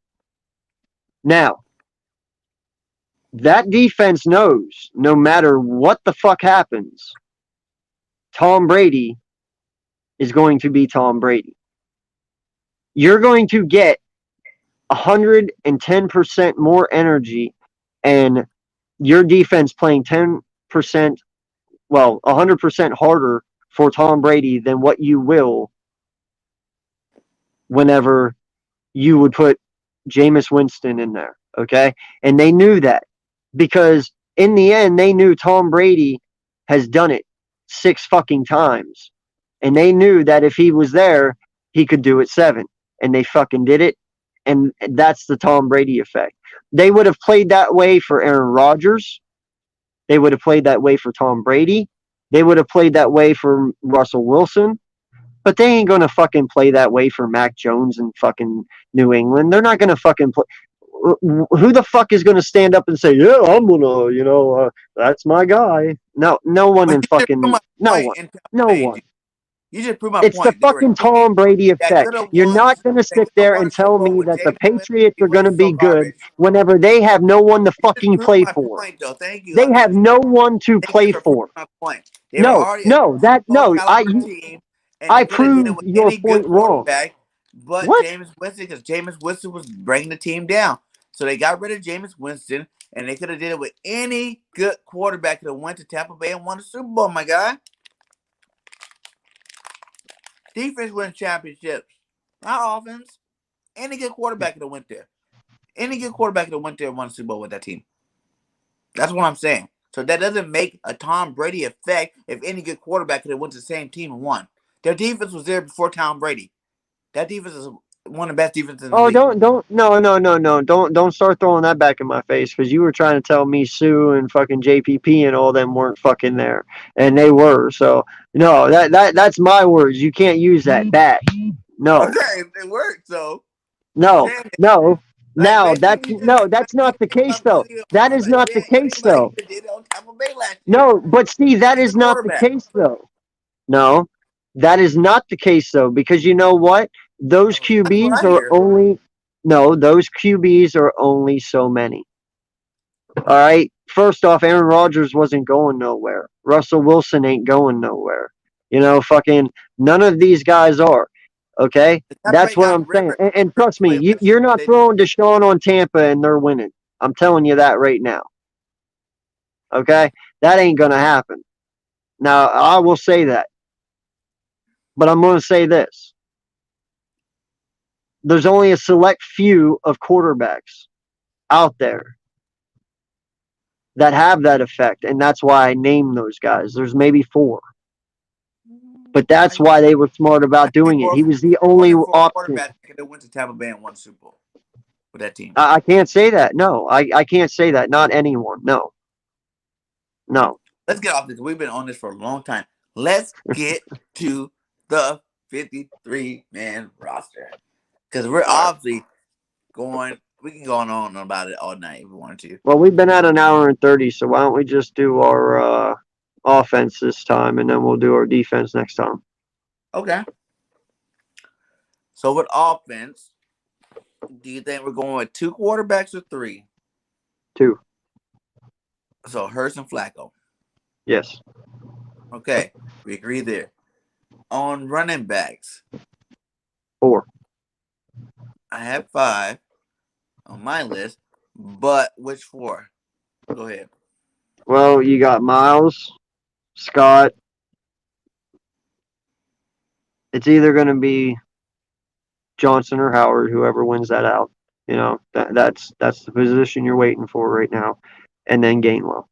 Now, that defense knows no matter what the fuck happens, Tom Brady is going to be Tom Brady. You're going to get 110% more energy and your defense playing 10%, well, 100% harder for Tom Brady than what you will whenever you would put Jameis Winston in there. Okay. And they knew that because in the end, they knew Tom Brady has done it 6 fucking times. And they knew that if he was there, he could do it 7. And they fucking did it. And that's the Tom Brady effect. They would have played that way for Aaron Rodgers. They would have played that way for Tom Brady. They would have played that way for Russell Wilson. But they ain't gonna fucking play that way for Mac Jones and fucking New England. They're not gonna fucking play. Who the fuck is gonna stand up and say, "Yeah, I'm gonna," that's my guy? No, no one But in you just proved fucking my no point one, in Tampa no Bay. one. Dude. You just proved my It's the point. They were a fucking team Tom Brady that effect. could have You're won. not gonna They sit could have there won a and Super tell Bowl me with that the James Winston. Patriots He are gonna wasn't be so good garbage. whenever they have no one to You just fucking proved play my for. point, though. Thank you. They have no one to Thank you play for proving for. my point. They were No, already a no, Super that Bowl no. caliber team, and they I could have did it proved with your any point good wrong. quarterback, but What? Jameis Winston, because Jameis Winston was bringing the team down. So they got rid of Jameis Winston, and they could have did it with any good quarterback that went to Tampa Bay and won the Super Bowl, my guy. Defense wins championships, not offense. Any good quarterback that went there. Any good quarterback that went there and won the Super Bowl with that team. That's what I'm saying. So that doesn't make a Tom Brady effect if any good quarterback could have went to the same team and won. Their defense was there before Tom Brady. That defense one of the best defenses in the Oh, league. don't start throwing that back in my face because you were trying to tell me Sue and fucking JPP and all them weren't fucking there, and they were. So no, that's my words. You can't use that back. No, Okay, it worked. So no, damn it. no. Like Now best team you just said, that's not the my case though. money That on is like not the bet on case anybody though. who did it on Tampa Bay last year. No, but see, that He's a is not the quarterback. case though. No, that is not the case though, because you know what? Those That's what QBs I are hear. only no, those QBs are only so many. All right. First off, Aaron Rodgers wasn't going nowhere. Russell Wilson ain't going nowhere. Fucking none of these guys are. Okay, The Tampa that's Bay what got I'm saying. And Rivers trust me, play with you're not they throwing Deshaun on Tampa and they're winning. I'm telling you that right now. Okay, that ain't gonna happen. Now I will say that, but I'm gonna say this: there's only a select few of quarterbacks out there that have that effect, and that's why I named those guys. There's maybe four, but that's I, why they were smart I about think doing it. He was the only for a option. quarterback that went to Tampa Bay and won Super Bowl with that team. I can't say that. No, I can't say that. Not anyone. No, no. Let's get off this. We've been on this for a long time. Let's get to the 53-man roster because we're All right. obviously going. We can go on about it all night if we wanted to. Well, we've been at an hour and 30, so why don't we just do our offense this time, and then we'll do our defense next time. Okay. So with offense, do you think we're going with two quarterbacks or three? Two. So Hurts and Flacco. Yes. Okay, we agree there. On running backs, Four. I have 5 on my list, but which 4? Go ahead. Well, you got Miles, Scott. It's either going to be Johnson or Howard, whoever wins that out. That's the position you're waiting for right now, and then Gainwell.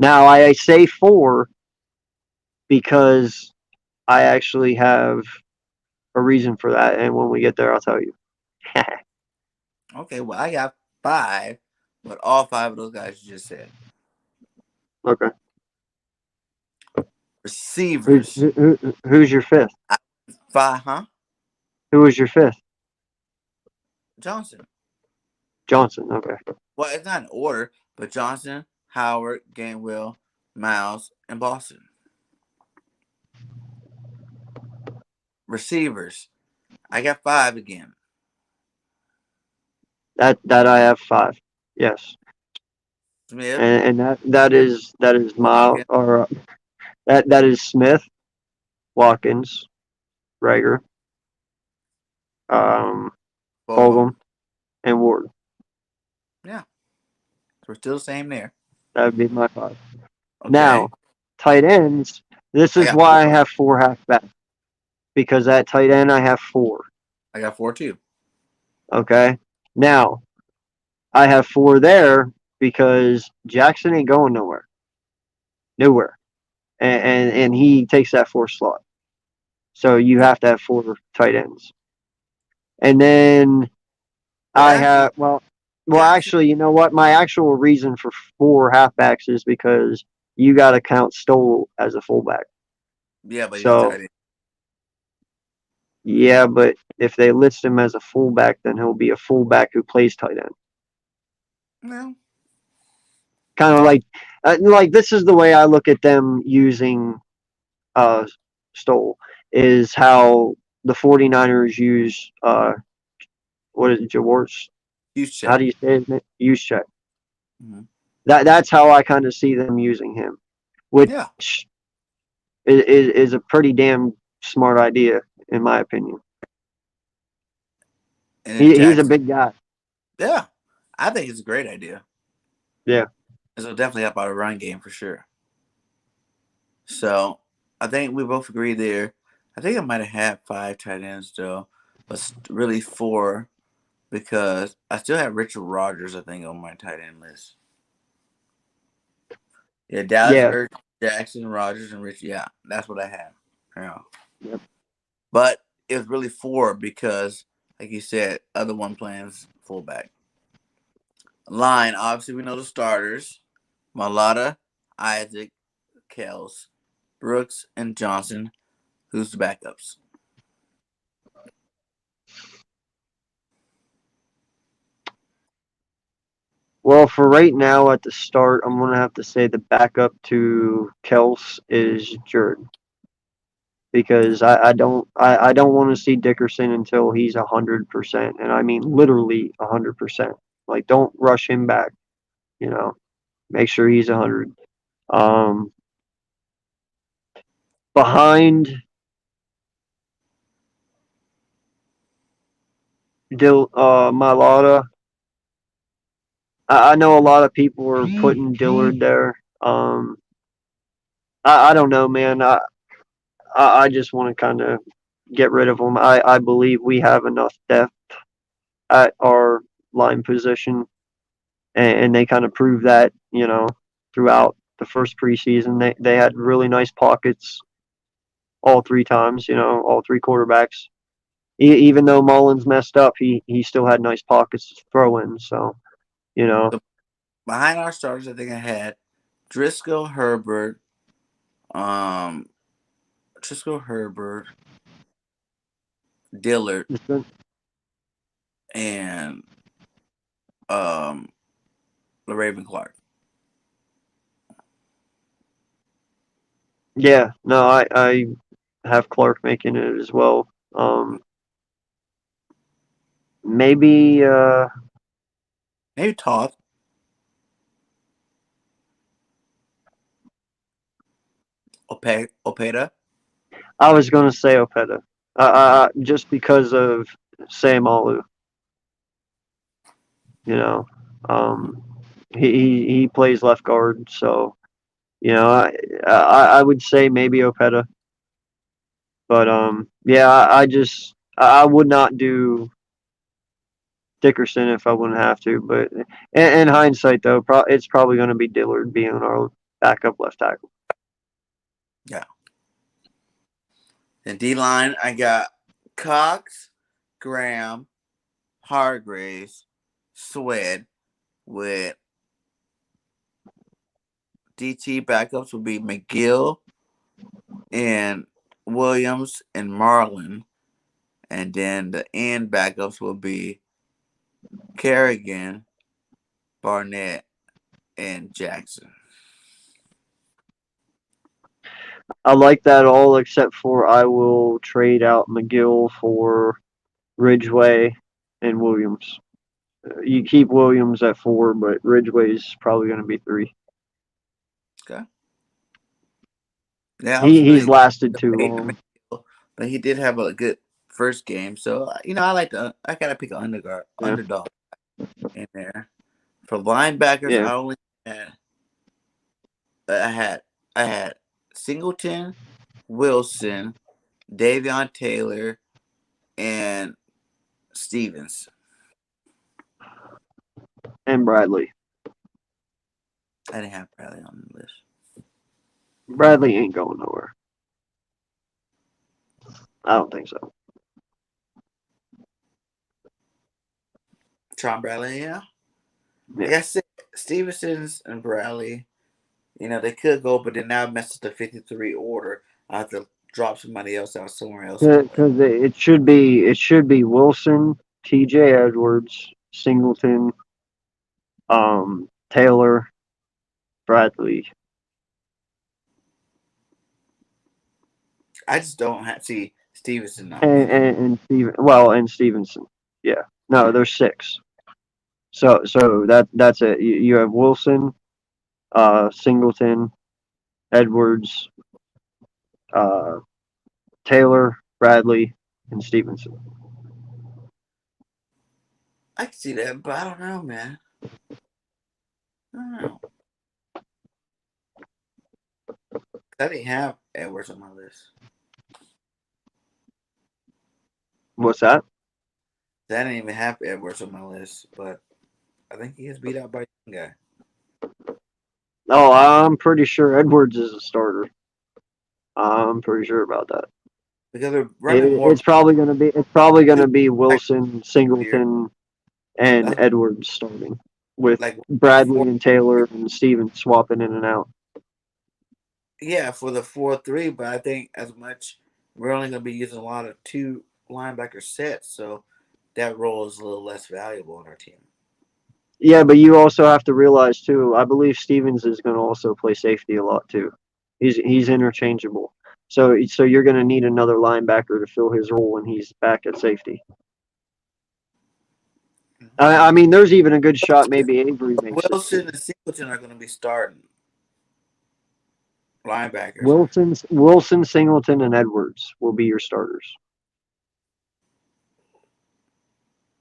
Now I say four because I actually have a reason for that, and when we get there, I'll tell you. Okay, well I got 5, but all 5 of those guys you just said. Okay. Receivers. Who's your fifth? 5, huh? Who was your fifth? Johnson. Johnson. Okay. Well, it's not in order, but Johnson, Howard, Gainwell, Miles, and Boston. Receivers. I got 5 again. That I have 5. Yes. Smith, And that is Miles Watkins, or that is Smith, Watkins, Rager, um, Bogle. Fulgham, and Ward. Yeah, so we're still the same there. That would be my 5. Okay, Now, tight ends. This I is got why I 4. have 4 halfbacks because at tight end I have 4. I got 4 too. Okay. Now I have 4 there because Jackson ain't going nowhere, and he takes that 4 slot. So you have to have 4 tight ends, and then But I actually, have well Jackson. actually, you know what? My actual reason for 4 halfbacks is because you got to count Stoll as a fullback. Yeah, but he's a So tight end. yeah, but if they list him as a fullback, then he'll be a fullback who plays tight end. No. Kind of like this is the way I look at them using Stoll is how the 49ers use what is it, Jaworts? Huge How check. do you say it? Use check. Mm-hmm. That's how I kind of see them using him, which Yeah. is a pretty damn smart idea in my opinion. And then He's a Jackson. big guy. Yeah, I think it's a great idea. Yeah. This will definitely help out a run game for sure. So I think we both agree there. I think I might have had 5 tight ends though, but really 4 because I still have Richard Rodgers, I think, on my tight end list. Yeah, Dallas, Yeah. Jackson, Rodgers, and Rich. Yeah, that's what I have. Yeah. Yep. But it was really 4 because like you said, other one playing fullback. Line, obviously we know the starters: Malata, Isaac, Kels, Brooks, and Johnson. Who's the backups? Well, for right now at the start, I'm gonna have to say the backup to Kels is Jared because I don't want to see Dickerson until he's 100%, and I mean literally 100%. Like, don't rush him back. You know, make sure he's 100. Um, behind Mylata, I know a lot of people are putting Dillard there. I don't know, man. I just want to kind of get rid of him. I believe we have enough depth at our line position, and they kind of proved that, throughout the first preseason. They had really nice pockets all three times, all three quarterbacks. Even though Mullins messed up, he still had nice pockets to throw in. So, you know, So behind our starters, I think I had Driscoll, Herbert, um, Driscoll, Herbert, Dillard, and um, Raven Clark. yeah, no, I have Clark making it as well. Maybe Maybe Todd, Opeda. I was gonna say Opeta, just because of Sam Alu. You know, um, he plays left guard, so I would say maybe Opeta, but yeah, I would not do Dickerson if I wouldn't have to. But in hindsight, though, it's probably going to be Dillard being our backup left tackle. Yeah. The D line, I got Cox, Graham, Hargraves, Swed, with DT backups will be McGill and Williams and Marlin. And then the end backups will be Kerrigan, Barnett, and Jackson. I like that all except for I will trade out McGill for Ridgeway and Williams. You keep Williams at 4, but Ridgeway's probably going to be 3. Okay. Yeah, He's obviously, lasted too long. but he did have a good first game. So I gotta pick an Yeah, underdog in there. For linebackers, yeah. had I had I had Singleton, Wilson, Davion Taylor, and Stevens. And Bradley. I didn't have Bradley on the list. Bradley ain't going nowhere. I don't think so. Sean Bradley, yeah. Yeah. Like I said, Stevenson's and Bradley, they could go, but then now mess up the 53 order. I have to drop somebody else out somewhere else. Because it should be Wilson, T.J. Edwards, Singleton, Taylor, Bradley. I just don't see Stevenson not And being on. and Stevenson. Yeah. No, there's 6. So that's it. You have Wilson, Singleton, Edwards, uh, Taylor, Bradley, and Stevenson. I can see that, but I don't know, man. I don't know. I didn't have Edwards on my list. What's that? I didn't even have Edwards on my list, but I think he gets beat out by a young guy. Oh, I'm pretty sure Edwards is a starter. I'm pretty sure about that. because they're running more It's probably gonna be back Wilson, here. Singleton, and That's Edwards starting with like the four. Bradley and Taylor and Stevens swapping in and out. Yeah, for the 4-3, but I think as much we're only going to be using a lot of two linebacker sets, so that role is a little less valuable on our team. Yeah, but you also have to realize too. I believe Stevens is going to also play safety a lot too. He's interchangeable. So you're going to need another linebacker to fill his role when he's back at safety. I mean, there's even a good shot maybe Avery makes it Wilson too. and Singleton are going to be starting linebackers. Wilson, Singleton, and Edwards will be your starters.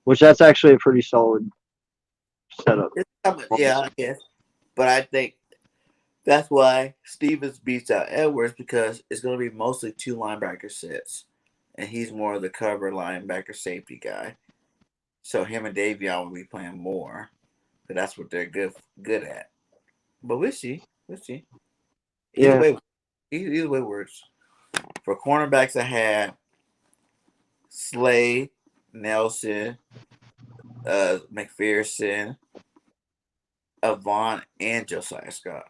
Which that's actually a pretty solid setup, Yeah, honestly. I guess. But I think that's why Stevens beats out Edwards because it's going to be mostly two linebacker sets, and he's more of the cover linebacker safety guy. So him and Davion will be playing more, because that's what they're good at. But we'll see. We'll see. Either Yeah. way, either way works. For cornerbacks, I had Slay, Nelson, McPherson, Avant, and Josiah Scott.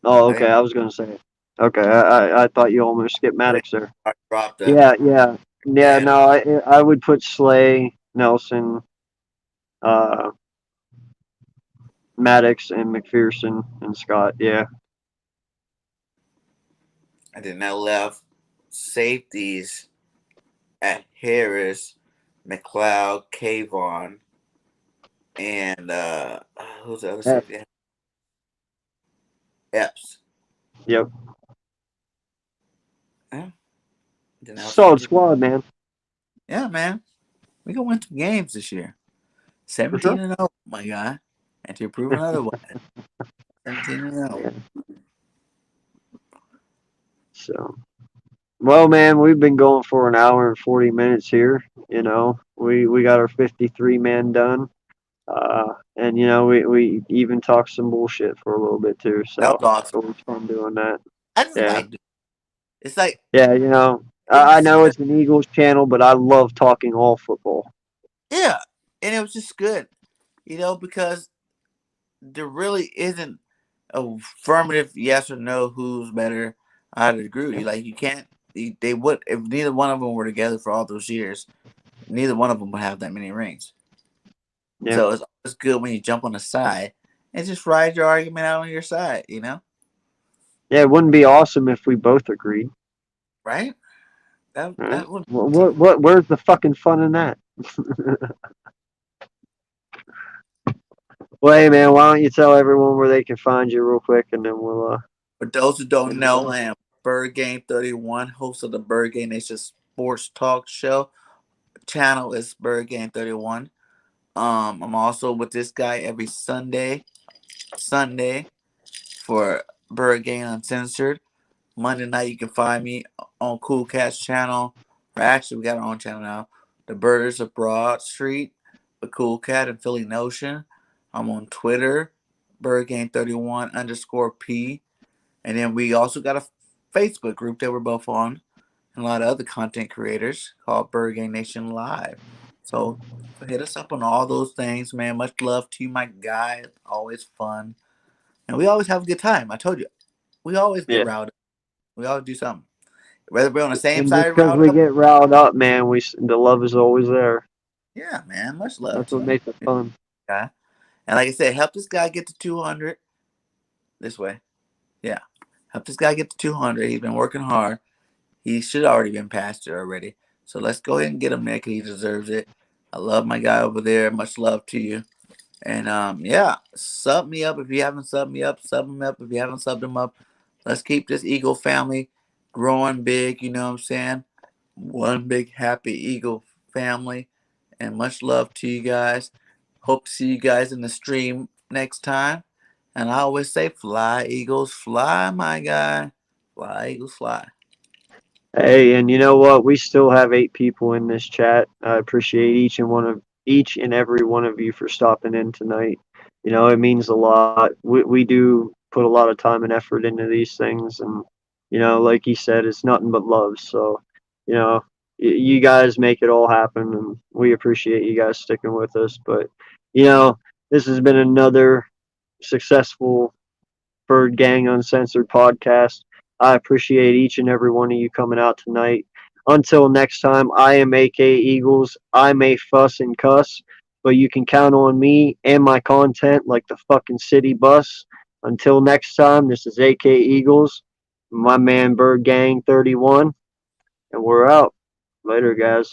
Oh, I okay. think I was gonna say. Okay, I thought you almost skipped I think Maddox there. I dropped them. Yeah, yeah, yeah. And No, I would put Slay, Nelson, uh, Maddox, and McPherson and Scott. Yeah, then I left safeties at Harris, McLeod, Kayvon, and who's the other yeah, safety? Epps. yep. Yeah. Then I was Solid thinking, squad, man, yeah, man, we gonna win some games this year. for 17 sure. and 0, my guy. And to prove another one, 17 and 0. Yeah. So, well, man, we've been going for an hour and 40 minutes here. We got our 53 man done. And we even talked some bullshit for a little bit too. That So was awesome. it's always fun doing that. I just Yeah. like it's like Yeah, it was I just know good. it's an Eagles channel, but I love talking all football. Yeah, and it was just good, because there really isn't a affirmative yes or no who's better out of the group. Like you can't. They would if neither one of them were together for all those years. Neither one of them would have that many rings. Yeah. So it's always good when you jump on the side and just ride your argument out on your side. Yeah, it wouldn't be awesome if we both agreed, Right? That right? that would Where's the fucking fun in that? Well, hey, man, why don't you tell everyone where they can find you real quick, and then For those who don't end it know, off. I am Birdgang 31, host of the Birdgang Nation Sports Talk Show. Channel is Birdgang 31. I'm also with this guy every Sunday for Birdgang Uncensored. Monday night you can find me on Cool Cat's channel. Or actually, we got our own channel now. The Birders of Broad Street, the Cool Cat and Philly Notion. I'm on Twitter, Birdgang31_P. And then we also got a Facebook group that we're both on, and a lot of other content creators called Birdgang Nation Live. So hit us up on all those things, man. Much love to you, my guy. It's always fun. And we always have a good time. I told you, we always get Yeah. riled up. We always do something. Whether we're on the same And side just because riled we up, get riled up, man, the love is always there. yeah, man. Much love That's to what you, makes it fun. guy. And like I said, help this guy get to 200 this way. Yeah. Help this guy get to 200. He's been working hard. He should already been past it already. So let's go ahead and get him there because he deserves it. I love my guy over there. Much love to you. And yeah, sub me up if you haven't subbed me up. Sub him up if you haven't subbed him up. Let's keep this Eagle family growing big. You know what I'm saying? One big happy Eagle family. And much love to you guys. Hope to see you guys in the stream next time. And I always say, fly, Eagles, fly, my guy. Fly, Eagles, fly. Hey, and you know what? We still have 8 people in this chat. I appreciate each and every one of you for stopping in tonight. It means a lot. We do put a lot of time and effort into these things, and like he said, it's nothing but love. So, you know, you guys make it all happen, and we appreciate you guys sticking with us. But, this has been another successful Birdgang Uncensored podcast. I appreciate each and every one of you coming out tonight. Until next time, I am AK Eagles. I may fuss and cuss, but you can count on me and my content like the fucking city bus. Until next time, this is AK Eagles, my man Birdgang 31, and we're out. Later, guys.